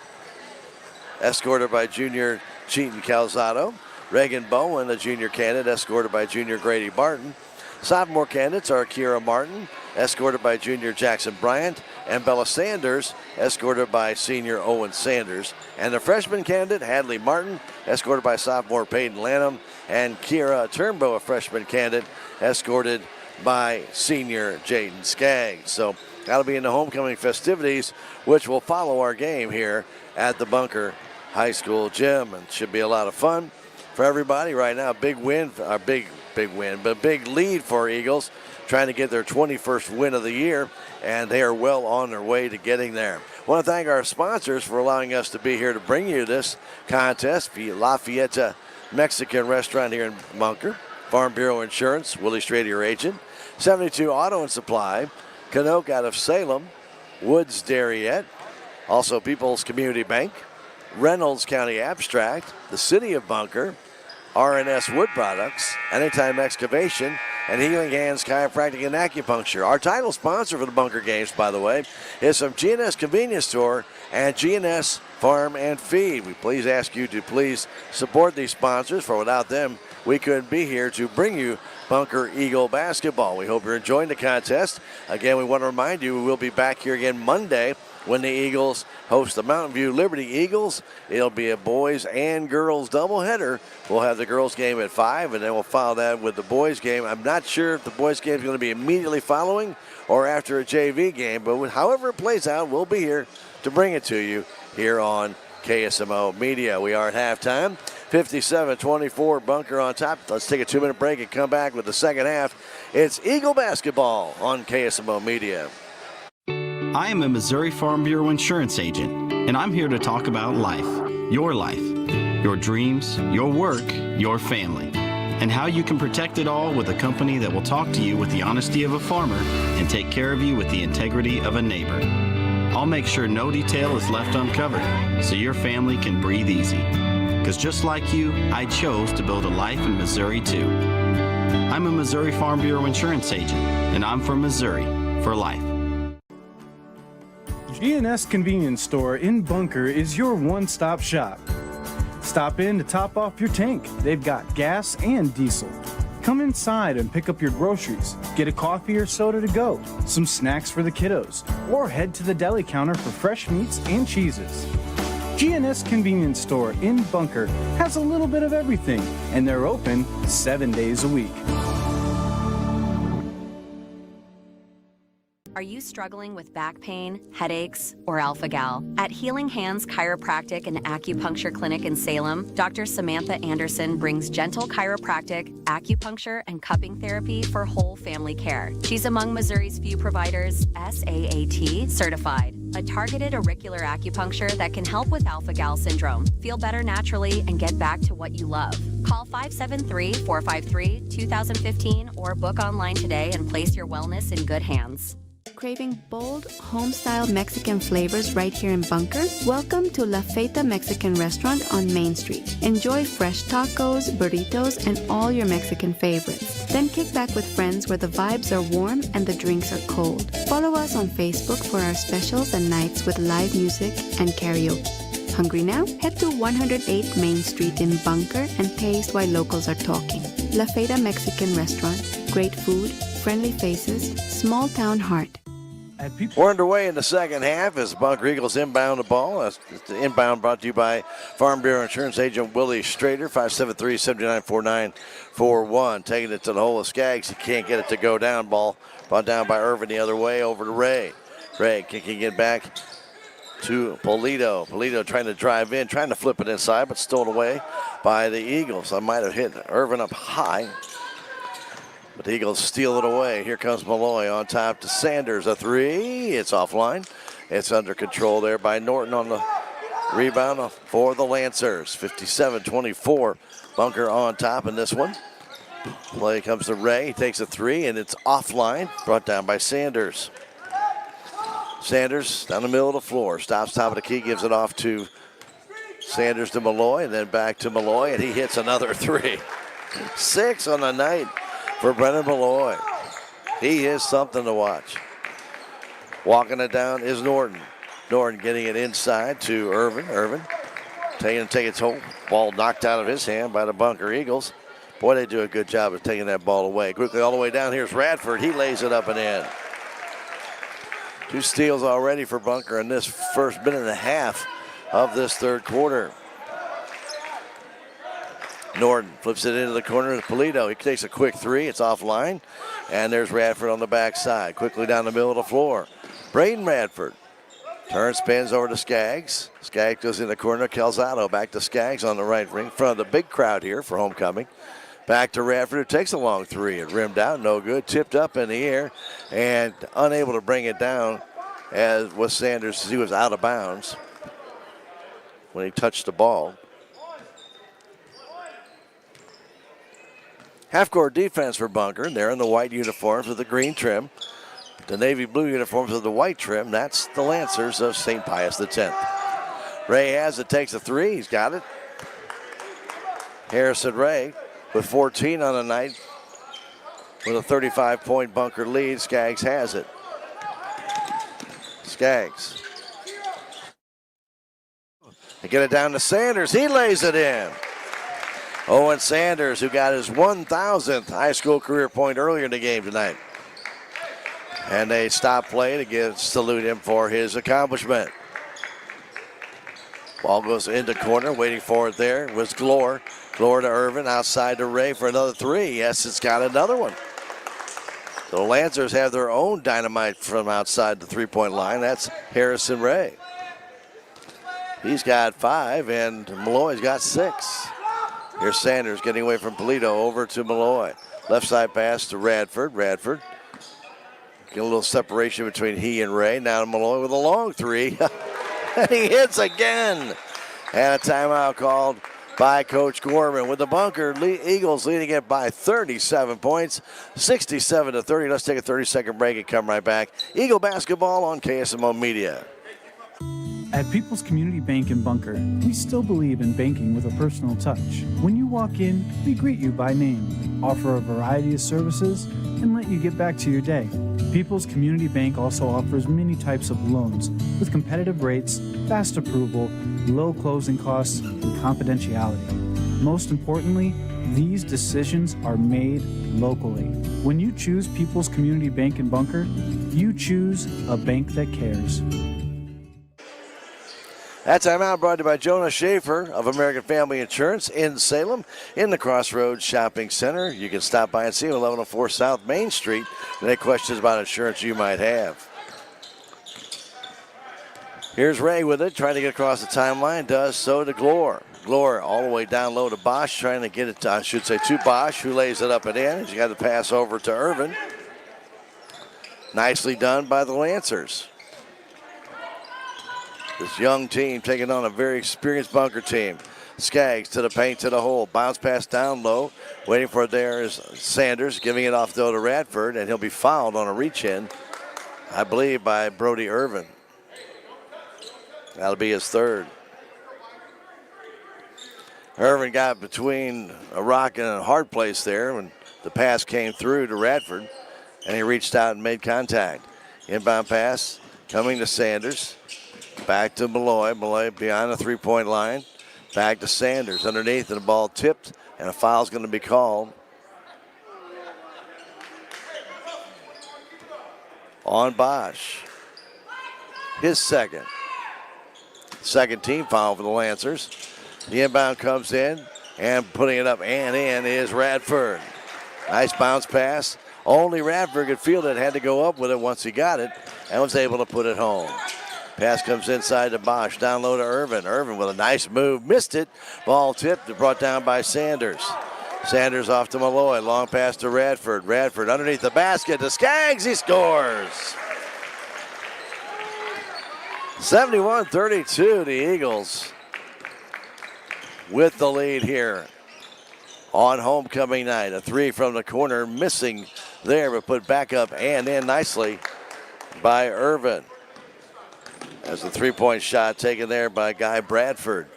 escorted by junior Cheaton Calzado. Reagan Bowen, the junior candidate, escorted by junior Grady Barton. Sophomore candidates are Kira Martin, escorted by junior Jackson Bryant, and Bella Sanders, escorted by senior Owen Sanders. And the freshman candidate, Hadley Martin, escorted by sophomore Peyton Lanham, and Kira Turnbow, a freshman candidate, escorted by senior Jaden Skaggs. So that'll be in the homecoming festivities, which will follow our game here at the Bunker High School gym, and should be a lot of fun for everybody right now. Big win, but big lead for Eagles, trying to get their 21st win of the year, and they are well on their way to getting there. I want to thank our sponsors for allowing us to be here to bring you this contest. Lafayette Mexican Restaurant here in Bunker, Farm Bureau Insurance, Willie Strader, your agent, 72 Auto and Supply, Canoke out of Salem, Woods Darriette, also People's Community Bank, Reynolds County Abstract, the City of Bunker, RNS Wood Products, Anytime Excavation, and Healing Hands Chiropractic and Acupuncture. Our title sponsor for the Bunker Games, by the way, is from G&S Convenience Store and G&S Farm and Feed. We please ask you to please support these sponsors, for without them, we couldn't be here to bring you Bunker Eagle basketball. We hope you're enjoying the contest. Again, we want to remind you we will be back here again Monday when the Eagles host the Mountain View Liberty Eagles. It'll be a boys and girls doubleheader. We'll have the girls game at 5, and then we'll follow that with the boys game. I'm not sure if the boys game is going to be immediately following or after a JV game, but however it plays out, we'll be here to bring it to you here on KSMO Media. We are at halftime. 57-24, Bunker on top. Let's take a 2-minute break and come back with the second half. It's Eagle basketball on KSMO Media. I am a Missouri Farm Bureau insurance agent, and I'm here to talk about life, your dreams, your work, your family, and how you can protect it all with a company that will talk to you with the honesty of a farmer and take care of you with the integrity of a neighbor. I'll make sure no detail is left uncovered so your family can breathe easy. Because just like you, I chose to build a life in Missouri too. I'm a Missouri Farm Bureau insurance agent, and I'm from Missouri for life. G&S Convenience Store in Bunker is your one-stop shop. Stop in to top off your tank. They've got gas and diesel. Come inside and pick up your groceries. Get a coffee or soda to go, some snacks for the kiddos, or head to the deli counter for fresh meats and cheeses. G&S Convenience Store in Bunker has a little bit of everything, and they're open 7 days a week. Are you struggling with back pain, headaches, or alpha-gal? At Healing Hands Chiropractic and Acupuncture Clinic in Salem, Dr. Samantha Anderson brings gentle chiropractic, acupuncture, and cupping therapy for whole family care. She's among Missouri's few providers SAAT certified. A targeted auricular acupuncture that can help with alpha-gal syndrome. Feel better naturally and get back to what you love. Call 573-453-2015 or book online today and place your wellness in good hands. Craving bold, home-style Mexican flavors right here in Bunker? Welcome to La Feta Mexican Restaurant on Main Street. Enjoy fresh tacos, burritos, and all your Mexican favorites. Then kick back with friends where the vibes are warm and the drinks are cold. Follow us on Facebook for our specials and nights with live music and karaoke. Hungry now? Head to 108 Main Street in Bunker and taste why locals are talking. La Feta Mexican Restaurant. Great food, friendly faces, small town heart. We're underway in the second half as Bunker Eagles inbound the ball. That's the inbound brought to you by Farm Bureau Insurance Agent Willie Strader, 573-794941. Taking it to the hole of Skaggs. He can't get it to go down. Ball brought down by Irvin the other way over to Ray. Ray kicking it back to Polito. Polito trying to drive in, trying to flip it inside, but stolen away by the Eagles. I might have hit Irvin up high. But the Eagles steal it away. Here comes Malloy on top to Sanders. A three. It's offline. It's under control there by Norton on the rebound for the Lancers. 57-24. Bunker on top in this one. Play comes to Ray. He takes a three, and it's offline. Brought down by Sanders. Sanders down the middle of the floor. Stops top of the key. Gives it off to Sanders to Malloy, and then back to Malloy, and he hits another three. 6 on the night for Brennan Malloy. He is something to watch. Walking it down is Norton. Norton getting it inside to Irvin. Irvin taking its whole ball knocked out of his hand by the Bunker Eagles. Boy, they do a good job of taking that ball away. Quickly all the way down, here's Radford. He lays it up and in. 2 steals already for Bunker in this first minute and a half of this third quarter. Norton flips it into the corner to Polito. He takes a quick three. It's offline. And there's Radford on the backside. Quickly down the middle of the floor. Braden Radford turns, spins over to Skaggs. Skaggs goes in the corner. Calzado back to Skaggs on the right wing. In front of the big crowd here for homecoming. Back to Radford, who takes a long three. It rimmed out, no good. Tipped up in the air and unable to bring it down, as was Sanders. He was out of bounds when he touched the ball. Half-court defense for Bunker. They're in the white uniforms with the green trim. The navy blue uniforms with the white trim. That's the Lancers of St. Pius X. Ray has it, takes a three. He's got it. Harrison Ray with 14 on the night with a 35-point Bunker lead. Skaggs has it. Skaggs. They get it down to Sanders. He lays it in. Owen Sanders, who got his 1,000th high school career point earlier in the game tonight. And they stop play to salute him for his accomplishment. Ball goes into corner, waiting for it there was Glore. Glore to Irvin, outside to Ray for another three. Yes, it's got another one. The Lancers have their own dynamite from outside the three-point line. That's Harrison Ray. He's got 5, and Malloy's got 6. Here's Sanders getting away from Polito over to Malloy. Left side pass to Radford. Radford. Get a little separation between he and Ray. Now Malloy with a long three. And he hits again. And a timeout called by Coach Gorman with the Bunker Eagles leading it by 37 points, 67-30. Let's take a 30-second break and come right back. Eagle basketball on KSMO Media. At People's Community Bank in Bunker, we still believe in banking with a personal touch. When you walk in, we greet you by name, offer a variety of services, and let you get back to your day. People's Community Bank also offers many types of loans with competitive rates, fast approval, low closing costs, and confidentiality. Most importantly, these decisions are made locally. When you choose People's Community Bank in Bunker, you choose a bank that cares. That timeout brought to you by Jonah Schaefer of American Family Insurance in Salem in the Crossroads Shopping Center. You can stop by and see him at 1104 South Main Street. Any questions about insurance you might have. Here's Ray with it, trying to get across the timeline. Does so to Glore. Glore all the way down low to Bosch, trying to get it, to Bosch, who lays it up and in. He's got the pass over to Irvin. Nicely done by the Lancers. This young team taking on a very experienced Bunker team. Skaggs to the paint, to the hole. Bounce pass down low. Waiting for it there is Sanders, giving it off though to Radford, and he'll be fouled on a reach-in, I believe, by Brody Irvin. That'll be his third. Irvin got between a rock and a hard place there when the pass came through to Radford, and he reached out and made contact. Inbound pass coming to Sanders. Back to Malloy. Malloy behind the three-point line. Back to Sanders underneath, and the ball tipped, and a foul's going to be called on Bosch. His second team foul for the Lancers. The inbound comes in, and putting it up and in is Radford. Nice bounce pass. Only Radford could field it, had to go up with it once he got it, and was able to put it home. Pass comes inside to Bosch, down low to Irvin. Irvin with a nice move, missed it. Ball tipped, brought down by Sanders. Sanders off to Malloy. Long pass to Radford. Radford underneath the basket to Skaggs. He scores. 71-32, the Eagles with the lead here on homecoming night. A three from the corner, missing there, but put back up and in nicely by Irvin. As a three-point shot taken there by Guy Bradford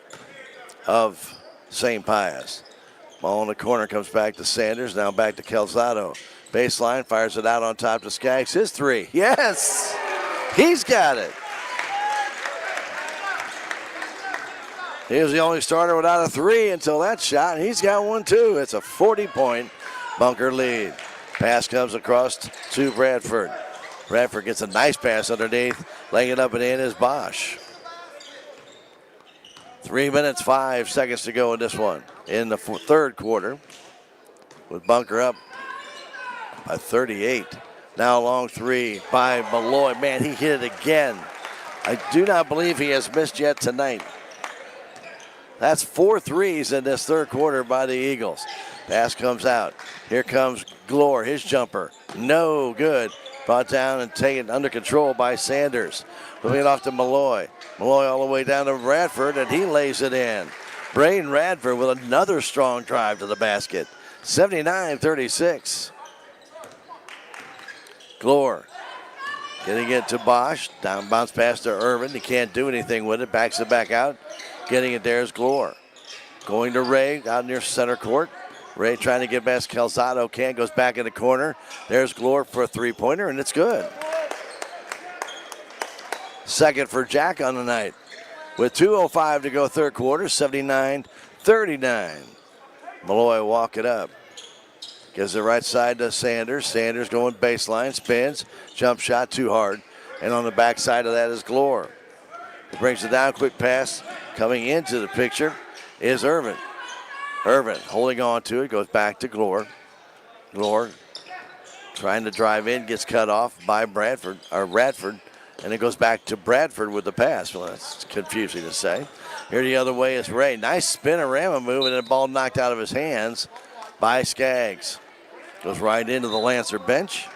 of St. Pius. Ball in the corner, comes back to Sanders, now back to Calzado. Baseline, fires it out on top to Skaggs. His three, yes! He's got it. He was the only starter without a three until that shot, and he's got one too. It's a 40-point Bunker lead. Pass comes across to Bradford. Bradford gets a nice pass underneath. Laying it up and in is Bosch. 3 minutes, 5 seconds to go in this one. In the third quarter, with Bunker up by 38. Now a long three by Malloy. Man, he hit it again. I do not believe he has missed yet tonight. That's 4 threes in this third quarter by the Eagles. Pass comes out. Here comes Glore, his jumper. No good. Brought down and taken under control by Sanders. Moving it off to Malloy. Malloy all the way down to Radford, and he lays it in. Braden Radford with another strong drive to the basket. 79-36. Glore getting it to Bosch. Down bounce pass to Irvin. He can't do anything with it. Backs it back out. Getting it there is Glore. Going to Ray out near center court. Ray trying to get past Calzado. Can't. Goes back in the corner. There's Glore for a three-pointer, and it's good. Second for Jack on the night. With 2:05 to go third quarter, 79-39. Malloy walk it up. Gives the right side to Sanders. Sanders going baseline, spins. Jump shot too hard. And on the back side of that is Glore. He brings it down, quick pass. Coming into the picture is Irvin. Irvin holding on to it, goes back to Glore. Glore trying to drive in, gets cut off by Radford, and it goes back to Bradford with the pass. Well, that's confusing to say. Here the other way is Ray. Nice spinorama move, and the ball knocked out of his hands by Skaggs. Goes right into the Lancer bench.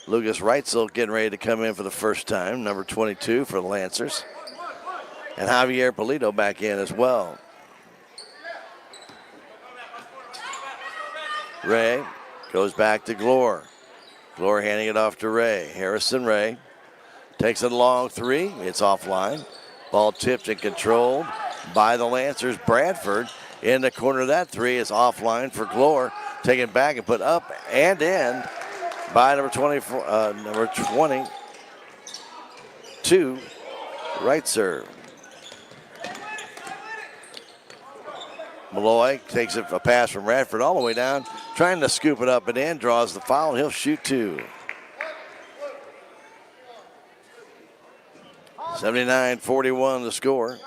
Lucas Reitzel getting ready to come in for the first time, number 22 for the Lancers. And Javier Polito back in as well. Ray goes back to Glore. Glore handing it off to Ray. Harrison Ray takes a long three. It's offline. Ball tipped and controlled by the Lancers. Bradford in the corner of that three is offline for Glore. Taken back and put up and in by number 22, right serve. Malloy takes a pass from Radford all the way down, trying to scoop it up and in, draws the foul, and he'll shoot two. 79-41 the score.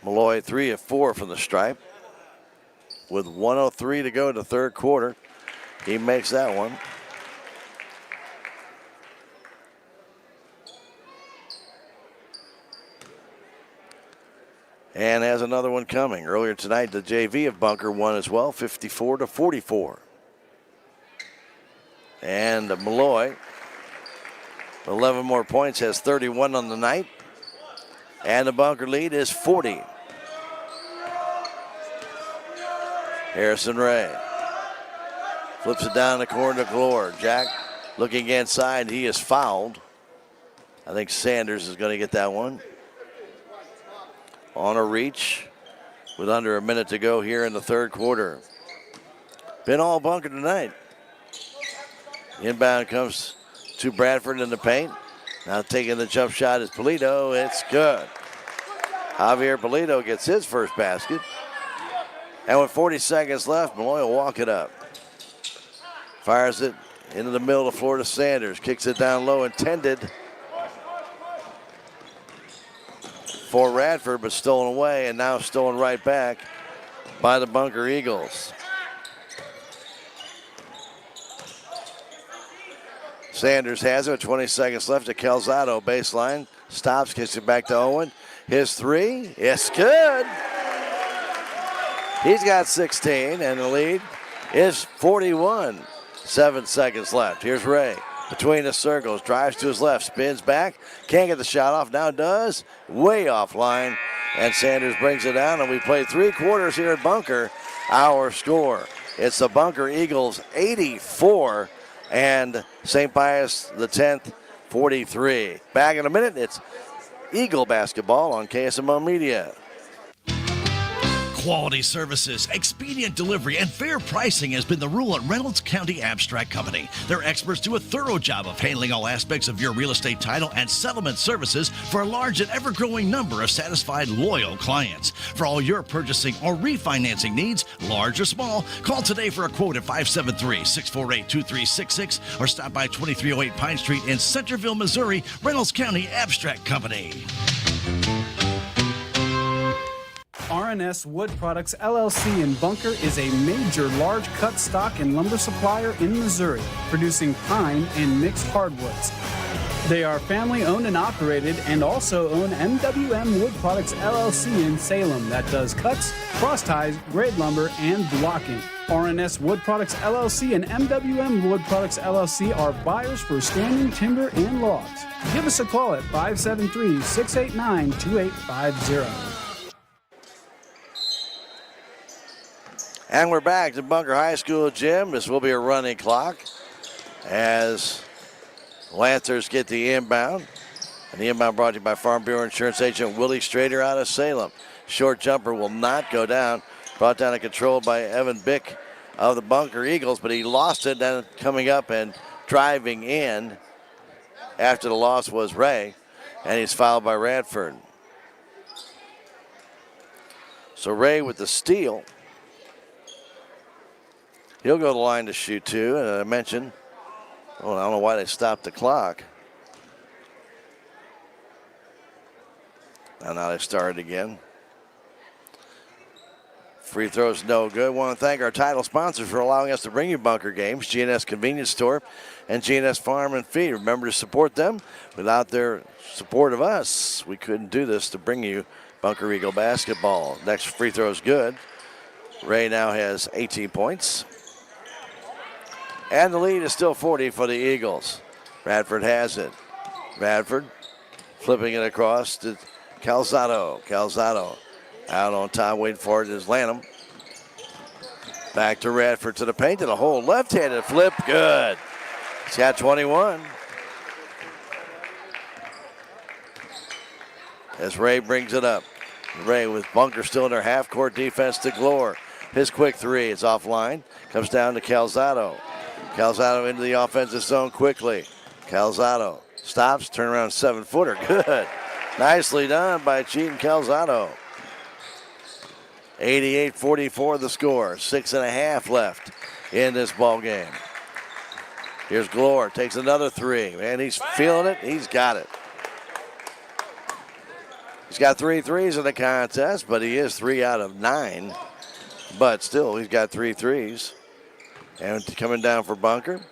Malloy 3 of 4 from the stripe. With 1:03 to go in the third quarter, he makes that one. And has another one coming. Earlier tonight, the JV of Bunker won as well, 54-44. And Malloy, 11 more points, has 31 on the night. And the Bunker lead is 40. Harrison Ray flips it down the corner to Glore. Jack looking inside. He is fouled. I think Sanders is going to get that one. On a reach with under a minute to go here in the third quarter. Been all Bunker tonight. Inbound comes to Bradford in the paint. Now taking the jump shot is Polito. It's good. Javier Polito gets his first basket. And with 40 seconds left, Malloy will walk it up. Fires it into the middle of the floor to Sanders. Kicks it down low, intended for Radford, but stolen away, and now stolen right back by the Bunker Eagles. Sanders has it with 20 seconds left to Calzado. Baseline. Stops, kicks it back to Owen. His three. It's good. He's got 16, and the lead is 41. 7 seconds left. Here's Ray. Between the circles. Drives to his left. Spins back. Can't get the shot off. Now does. Way offline. And Sanders brings it down, and we play 3 quarters here at Bunker. Our score. It's the Bunker Eagles 84 and St. Pius the 10th 43. Back in a minute. It's Eagle basketball on KSMO Media. Quality services, expedient delivery, and fair pricing has been the rule at Reynolds County Abstract Company. Their experts do a thorough job of handling all aspects of your real estate title and settlement services for a large and ever-growing number of satisfied, loyal clients. For all your purchasing or refinancing needs, large or small, call today for a quote at 573-648-2366 or stop by 2308 Pine Street in Centerville, Missouri. Reynolds County Abstract Company. R&S Wood Products LLC in Bunker is a major large cut stock and lumber supplier in Missouri, producing pine and mixed hardwoods. They are family owned and operated and also own MWM Wood Products LLC in Salem that does cuts, cross ties, grade lumber, and blocking. R&S Wood Products LLC and MWM Wood Products LLC are buyers for standing timber and logs. Give us a call at 573-689-2850. And we're back to Bunker High School gym. This will be a running clock as Lancers get the inbound. And the inbound brought to you by Farm Bureau Insurance Agent Willie Strader out of Salem. Short jumper will not go down. Brought down and controlled by Evan Bick of the Bunker Eagles, but he lost it. Then coming up and driving in after the loss was Ray, and he's fouled by Radford. So Ray with the steal. He'll go to the line to shoot 2, and I mentioned, I don't know why they stopped the clock. And now they started again. Free throws no good. Want to thank our title sponsors for allowing us to bring you Bunker games, G&S Convenience Store and G&S Farm and Feed. Remember to support them. Without their support of us, we couldn't do this to bring you Bunker Eagle basketball. Next free throw is good. Ray now has 18 points. And the lead is still 40 for the Eagles. Radford has it. Radford flipping it across to Calzado. Calzado out on top, waiting for it is Lanham. Back to Radford to the paint, to the hole. Left-handed flip, good. He's got 21. As Ray brings it up. Ray with Bunker still in their half-court defense to Glore. His quick three is offline. Comes down to Calzado. Calzado into the offensive zone quickly. Calzado stops, turn around 7-footer. Good. Nicely done by Cheaton Calzado. 88-44 the score. 6.5 left in this ball game. Here's Glore, takes another three. Man, he's feeling it. He's got it. He's got 3 threes in the contest, but he is 3 out of 9. But still, he's got 3 threes. And coming down for Bunker.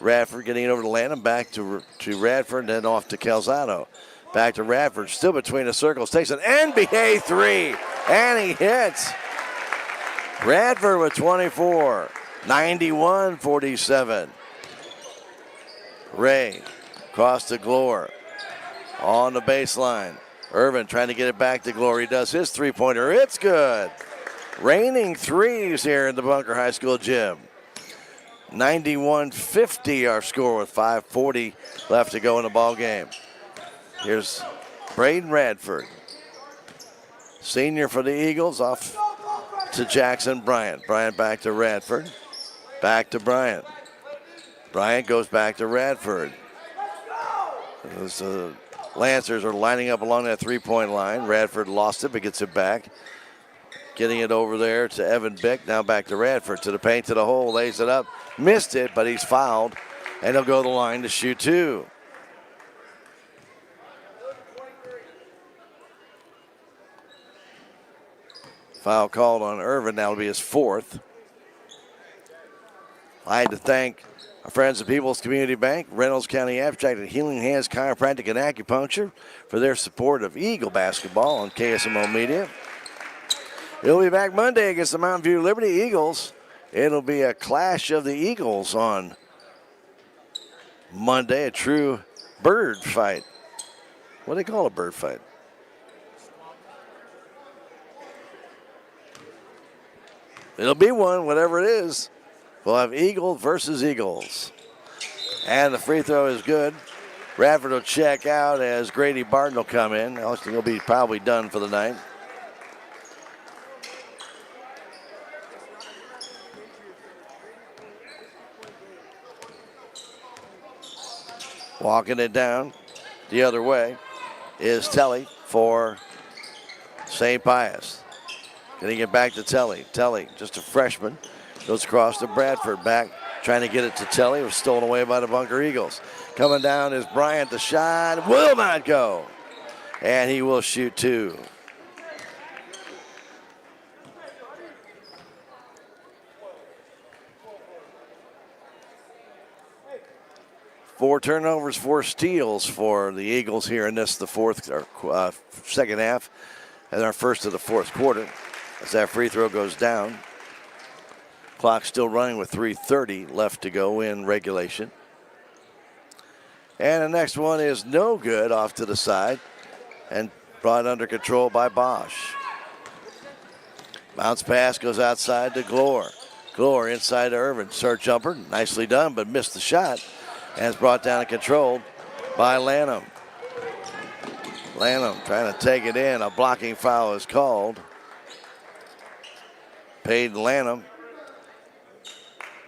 Radford getting it over to Lanham. Back to Radford, then off to Calzado. Back to Radford, still between the circles. Takes an NBA 3, and he hits. Radford with 24. 91-47. Ray across to Glore. On the baseline. Irvin trying to get it back to Glore. He does his three-pointer. It's good. Raining threes here in the Bunker High School gym. 91-50 our score with 5:40 left to go in the ball game. Here's Braden Radford. Senior for the Eagles, off to Jackson Bryant. Bryant back to Radford. Back to Bryant. Bryant goes back to Radford. The Lancers are lining up along that three-point line. Radford lost it, but gets it back. Getting it over there to Evan Bick. Now back to Radford. To the paint, to the hole. Lays it up. Missed it, but he's fouled. And he'll go to the line to shoot 2. Foul called on Irvin. That'll be his 4th. I'd like to thank our friends at People's Community Bank, Reynolds County Abstract, and Healing Hands Chiropractic and Acupuncture for their support of Eagle basketball on KSMO Media. It'll be back Monday against the Mountain View Liberty Eagles. It'll be a clash of the Eagles on Monday, a true bird fight. What do they call a bird fight? It'll be one, whatever it is. We'll have Eagles versus Eagles. And the free throw is good. Radford will check out as Grady Barton will come in. Austin will be probably done for the night. Walking it down the other way is Telly for St. Pius. Getting it back to Telly. Telly, just a freshman, goes across to Bradford. Back, trying to get it to Telly. It was stolen away by the Bunker Eagles. Coming down is Bryant. The shot will not go. And he will shoot two. Four turnovers, 4 steals for the Eagles here in this, the second half, and our first of the fourth quarter. As that free throw goes down, clock still running with 3:30 left to go in regulation. And the next one is no good, off to the side and brought under control by Bosch. Bounce pass goes outside to Glore. Glore inside to Irvin. Short jumper, nicely done, but missed the shot. And it's brought down and controlled by Lanham. Lanham trying to take it in. A blocking foul is called. Peyton Lanham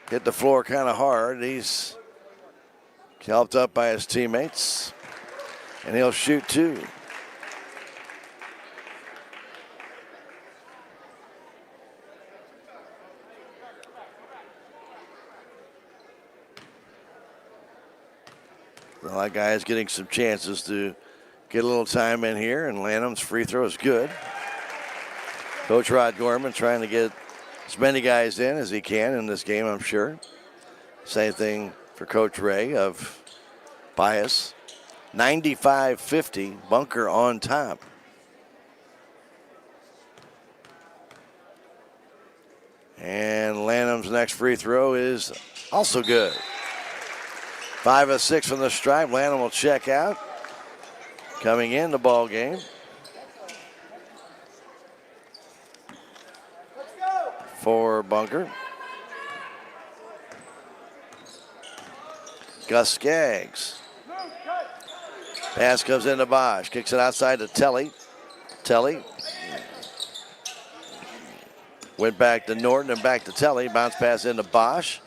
hit the floor kind of hard. He's helped up by his teammates. And he'll shoot two. Well, that guy is getting some chances to get a little time in here, and Lanham's free throw is good. Coach Rod Gorman trying to get as many guys in as he can in this game, I'm sure. Same thing for Coach Ray of Pius. 95-50, Bunker on top. And Lanham's next free throw is also good. 5 of 6 from the stripe. Lanham will check out. Coming in the ball game for Bunker. Gus Skaggs. Pass comes into Bosch. Kicks it outside to Telly. Telly went back to Norton and back to Telly. Bounce pass into Bosch.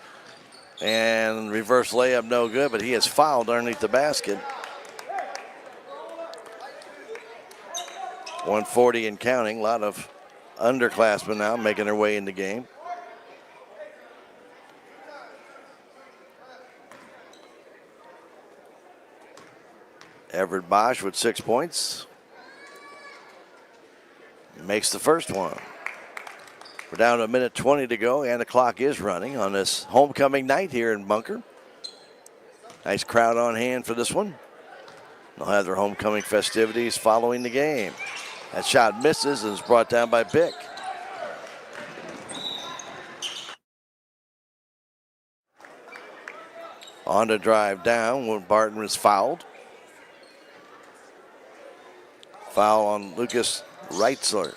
And reverse layup no good, but he is fouled underneath the basket. 140 and counting. A lot of underclassmen now making their way in the game. Everett Bosch with 6 points. Makes the first one. We're down to a minute 20 to go, and the clock is running on this homecoming night here in Bunker. Nice crowd on hand for this one. They'll have their homecoming festivities following the game. That shot misses and is brought down by Bick. On to drive down when Barton was fouled. Foul on Lucas Reitzler.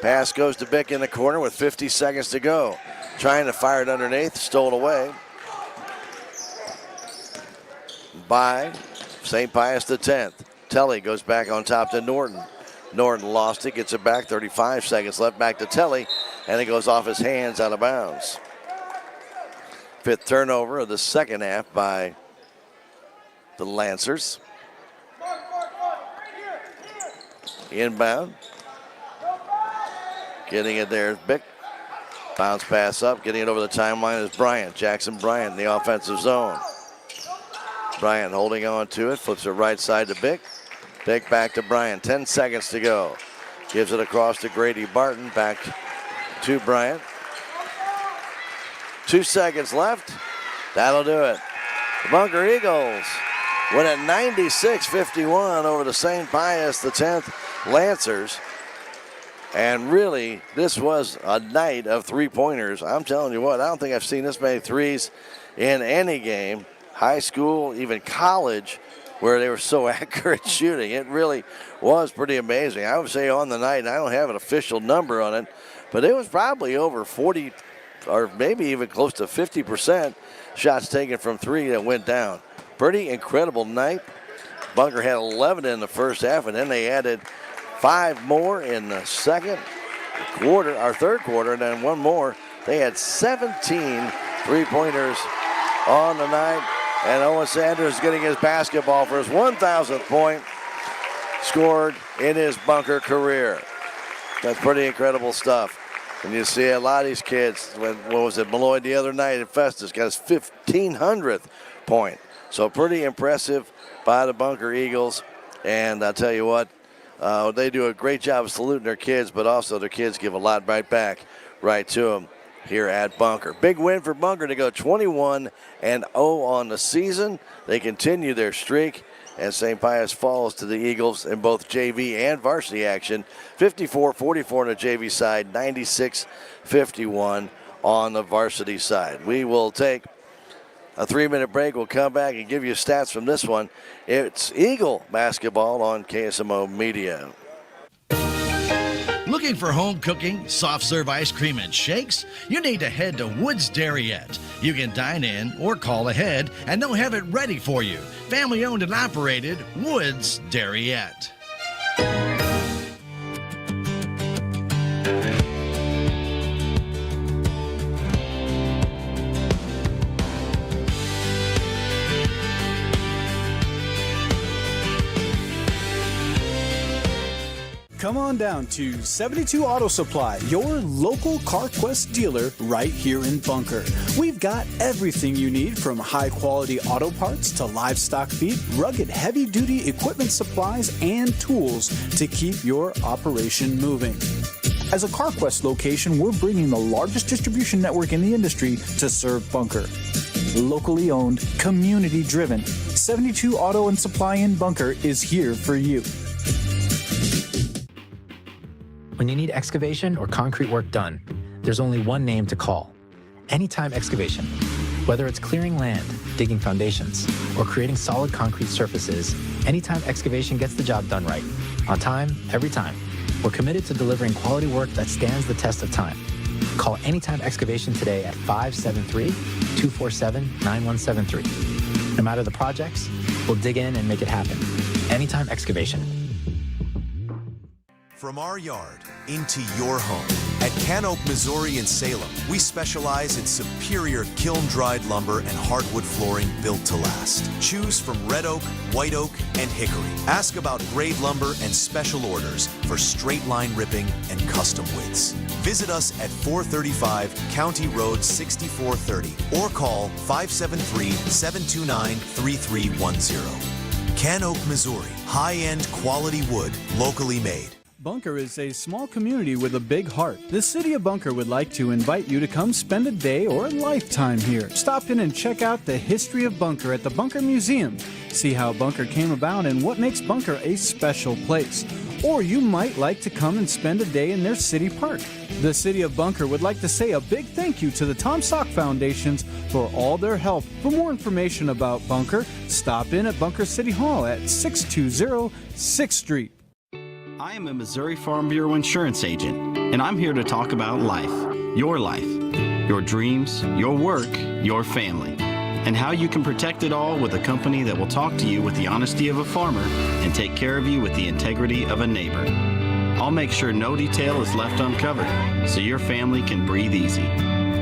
Pass goes to Bick in the corner with 50 seconds to go. Trying to fire it underneath, stolen away by St. Pius X. Telly goes back on top to Norton. Norton lost it, gets it back, 35 seconds left, back to Telly, and it goes off his hands out of bounds. 5th turnover of the second half by the Lancers. Inbound. Getting it there is Bick. Bounce pass up. Getting it over the timeline is Bryant. Jackson Bryant in the offensive zone. Bryant holding on to it. Flips it right side to Bick. Bick back to Bryant. 10 seconds to go. Gives it across to Grady Barton. Back to Bryant. 2 seconds left. That'll do it. The Bunker Eagles win at 96-51 over the St. Pius X Lancers. And really, this was a night of three-pointers. I'm telling you what, I don't think I've seen this many threes in any game, high school, even college, where they were so accurate shooting. It really was pretty amazing. I would say on the night, and I don't have an official number on it, but it was probably over 40 or maybe even close to 50% shots taken from three that went down. Pretty incredible night. Bunker had 11 in the first half, and then they added 5 more in the second quarter, our third quarter, and then 1 more. They had 17 three-pointers on the night, and Owen Sanders getting his basketball for his 1,000th point scored in his Bunker career. That's pretty incredible stuff. And you see a lot of these kids, what was it, Malloy the other night at Festus got his 1,500th point. So pretty impressive by the Bunker Eagles. And I'll tell you what, they do a great job of saluting their kids, but also their kids give a lot right back right to them here at Bunker. Big win for Bunker to go 21-0 on the season. They continue their streak, and St. Pius falls to the Eagles in both JV and varsity action. 54-44 on the JV side, 96-51 on the varsity side. We will take a 3-minute break. We'll come back and give you stats from this one. It's Eagle basketball on KSMO Media. Looking for home cooking, soft serve ice cream, and shakes? You need to head to Woods Dairyette. You can dine in or call ahead, and they'll have it ready for you. Family owned and operated, Woods Dairyette. Come on down to 72 Auto Supply, your local CarQuest dealer right here in Bunker. We've got everything you need, from high-quality auto parts to livestock feed, rugged heavy-duty equipment supplies, and tools to keep your operation moving. As a CarQuest location, we're bringing the largest distribution network in the industry to serve Bunker. Locally owned, community-driven, 72 Auto and Supply in Bunker is here for you. When you need excavation or concrete work done, there's only one name to call. Anytime Excavation. Whether it's clearing land, digging foundations, or creating solid concrete surfaces, Anytime Excavation gets the job done right. On time, every time. We're committed to delivering quality work that stands the test of time. Call Anytime Excavation today at 573-247-9173. No matter the projects, we'll dig in and make it happen. Anytime Excavation. From our yard into your home. At Canope, Missouri in Salem, we specialize in superior kiln-dried lumber and hardwood flooring built to last. Choose from red oak, white oak, and hickory. Ask about grade lumber and special orders for straight line ripping and custom widths. Visit us at 435 County Road 6430 or call 573-729-3310. Canope, Missouri. High-end quality wood, locally made. Bunker is a small community with a big heart. The city of Bunker would like to invite you to come spend a day or a lifetime here. Stop in and check out the history of Bunker at the Bunker Museum. See how Bunker came about and what makes Bunker a special place. Or you might like to come and spend a day in their city park. The city of Bunker would like to say a big thank you to the Tom Sock Foundations for all their help. For more information about Bunker, stop in at Bunker City Hall at 620 6th Street. I am a Missouri Farm Bureau insurance agent, and I'm here to talk about life, your dreams, your work, your family, and how you can protect it all with a company that will talk to you with the honesty of a farmer and take care of you with the integrity of a neighbor. I'll make sure no detail is left uncovered so your family can breathe easy.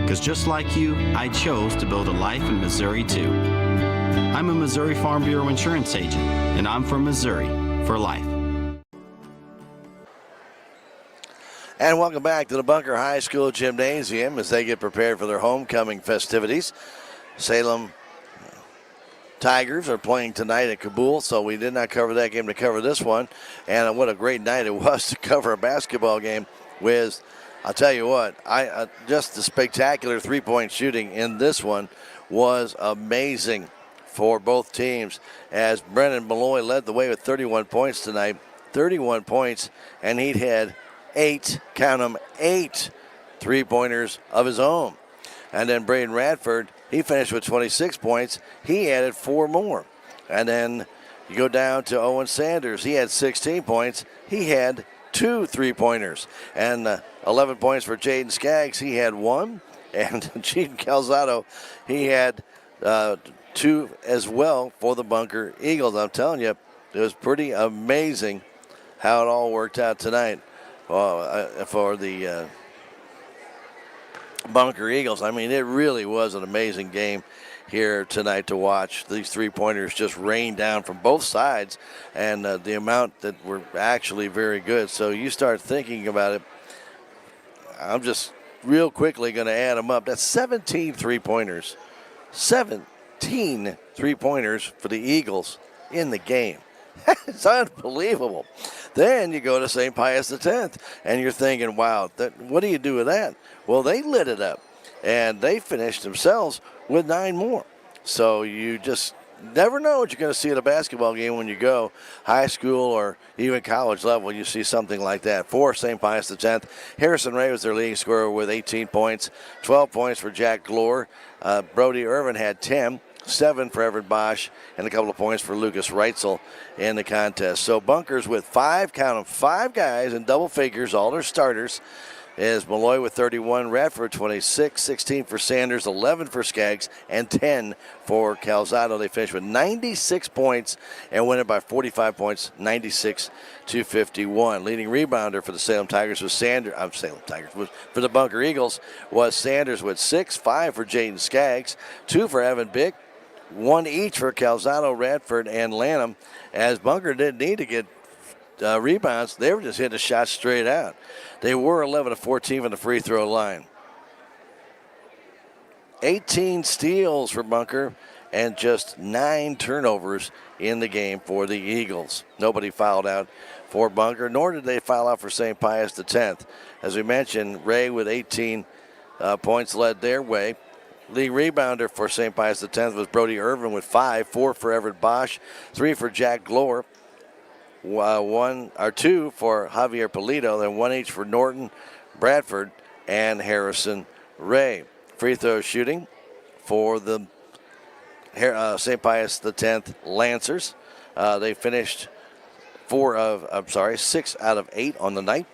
Because just like you, I chose to build a life in Missouri too. I'm a Missouri Farm Bureau insurance agent, and I'm from Missouri for life. And welcome back to the Bunker High School Gymnasium as they get prepared for their homecoming festivities. Salem Tigers are playing tonight at Kabul, so we did not cover that game to cover this one. And what a great night it was to cover a basketball game with I'll tell you what, just the spectacular three-point shooting in this one was amazing for both teams, as Brennan Malloy led the way with 31 points tonight. 31 points, and he'd had 8, count them, 8 three-pointers of his own. And then Braden Radford, he finished with 26 points. He added 4 more. And then you go down to Owen Sanders. He had 16 points. He had 2 three-pointers. And 11 points for Jaden Skaggs. He had 1. And Gene Calzado, he had 2 as well for the Bunker Eagles. I'm telling you, it was pretty amazing how it all worked out tonight for the Bunker Eagles. I mean, it really was an amazing game here tonight to watch. These three-pointers just rained down from both sides, and the amount that were actually very good. So you start thinking about it. I'm just real quickly going to add them up. That's 17 three-pointers. 17 three-pointers for the Eagles in the game. It's unbelievable. Then you go to St. Pius X, and you're thinking, wow, what do you do with that? Well, they lit it up, and they finished themselves with 9 more. So you just never know what you're going to see at a basketball game when you go high school or even college level. You see something like that. For St. Pius X, Harrison Ray was their leading scorer with 18 points, 12 points for Jack Glore. Brody Irvin had 10. 7 for Everett Bosch, and a couple of points for Lucas Reitzel in the contest. So Bunkers with 5, count them, 5 guys in double figures, all their starters, is Malloy with 31, Radford 26, 16 for Sanders, 11 for Skaggs, and 10 for Calzado. They finished with 96 points and win it by 45 points, 96-51. Leading rebounder for the Salem Tigers was for the Bunker Eagles was Sanders with 6, 5 for Jaden Skaggs, 2 for Evan Bick, 1 each for Calzado, Radford, and Lanham. As Bunker didn't need to get rebounds, they were just hitting the shots straight out. They were 11 of 14 from the free throw line. 18 steals for Bunker and just 9 turnovers in the game for the Eagles. Nobody fouled out for Bunker, nor did they foul out for St. Pius X. As we mentioned, Ray with 18 points led their way. League rebounder for St. Pius X was Brody Irvin with 5, 4 for Everett Bosch, 3 for Jack Glore, 2 for Javier Polito, then 1 each for Norton, Bradford, and Harrison Ray. Free throw shooting for the St. Pius X Lancers. They finished 6 out of 8 on the night.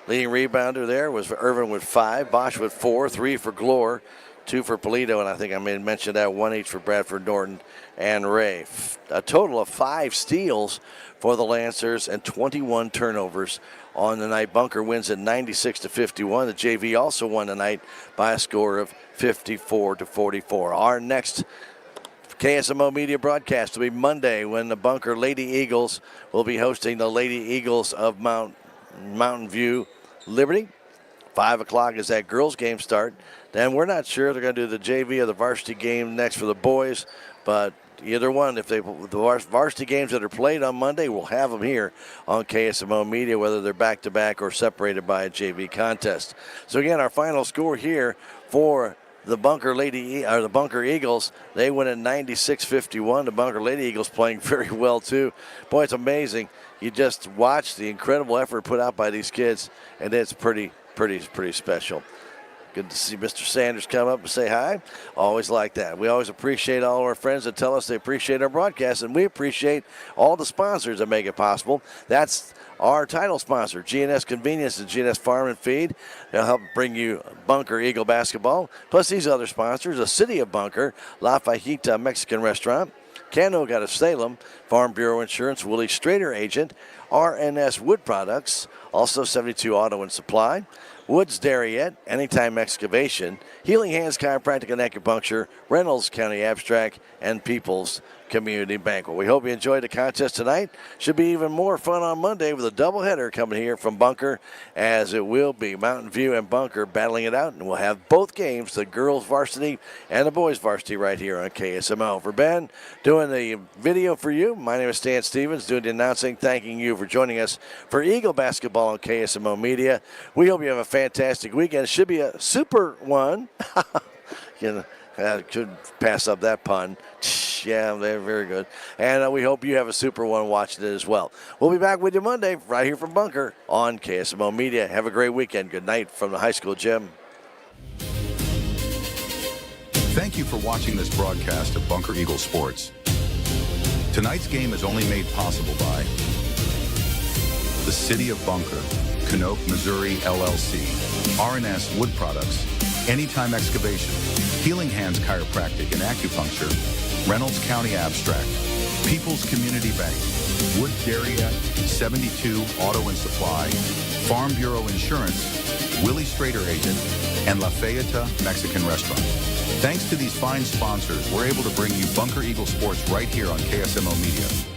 Leading rebounder there was Irvin with 5, Bosch with 4, 3 for Glore, 2 for Polito, and I think I may mention that, 1 each for Bradford, Norton, and Ray. A total of 5 steals for the Lancers and 21 turnovers on the night. Bunker wins at 96-51. The JV also won tonight by a score of 54-44. Our next KSMO media broadcast will be Monday, when the Bunker Lady Eagles will be hosting the Lady Eagles of Mountain View Liberty. 5 o'clock is that girls game start. Then we're not sure they're going to do the JV or the varsity game next for the boys, but either one, if the varsity games that are played on Monday, we'll have them here on KSMO Media, whether they're back-to-back or separated by a JV contest. So again, our final score here for the Bunker Eagles, they win at 96-51. The Bunker Lady Eagles playing very well too. Boy, it's amazing. You just watch the incredible effort put out by these kids, and it's pretty special. Good to see Mr. Sanders come up and say hi. Always like that. We always appreciate all of our friends that tell us they appreciate our broadcast, and we appreciate all the sponsors that make it possible. That's our title sponsor, G&S Convenience and G&S Farm and Feed. They'll help bring you Bunker Eagle basketball. Plus these other sponsors, the City of Bunker, La Fajita Mexican Restaurant, Canoga out of Salem, Farm Bureau Insurance, Willie Strader Agent, RNS Wood Products, also 72 Auto and Supply, Woods Darriette, Anytime Excavation, Healing Hands Chiropractic and Acupuncture, Reynolds County Abstract, and People's Community Bank. Well, we hope you enjoyed the contest tonight. Should be even more fun on Monday with a doubleheader coming here from Bunker, as it will be Mountain View and Bunker battling it out, and we'll have both games, the girls varsity and the boys varsity, right here on KSMO. For Ben, doing the video for you, my name is Stan Stevens, doing the announcing, thanking you for joining us for Eagle basketball on KSMO Media. We hope you have a fantastic weekend. It should be a super one. You know, I couldn't pass up that pun. Yeah, they're very good. And we hope you have a super one watching it as well. We'll be back with you Monday right here from Bunker on KSMO Media. Have a great weekend. Good night from the high school gym. Thank you for watching this broadcast of Bunker Eagle Sports. Tonight's game is only made possible by the City of Bunker, Canoke, Missouri, LLC, R&S Wood Products, Anytime Excavation, Healing Hands Chiropractic and Acupuncture, Reynolds County Abstract, People's Community Bank, Wood Dairy, 72 Auto and Supply, Farm Bureau Insurance, Willie Strader Agent, and La Fayeta Mexican Restaurant. Thanks to these fine sponsors, we're able to bring you Bunker Eagle Sports right here on KSMO Media.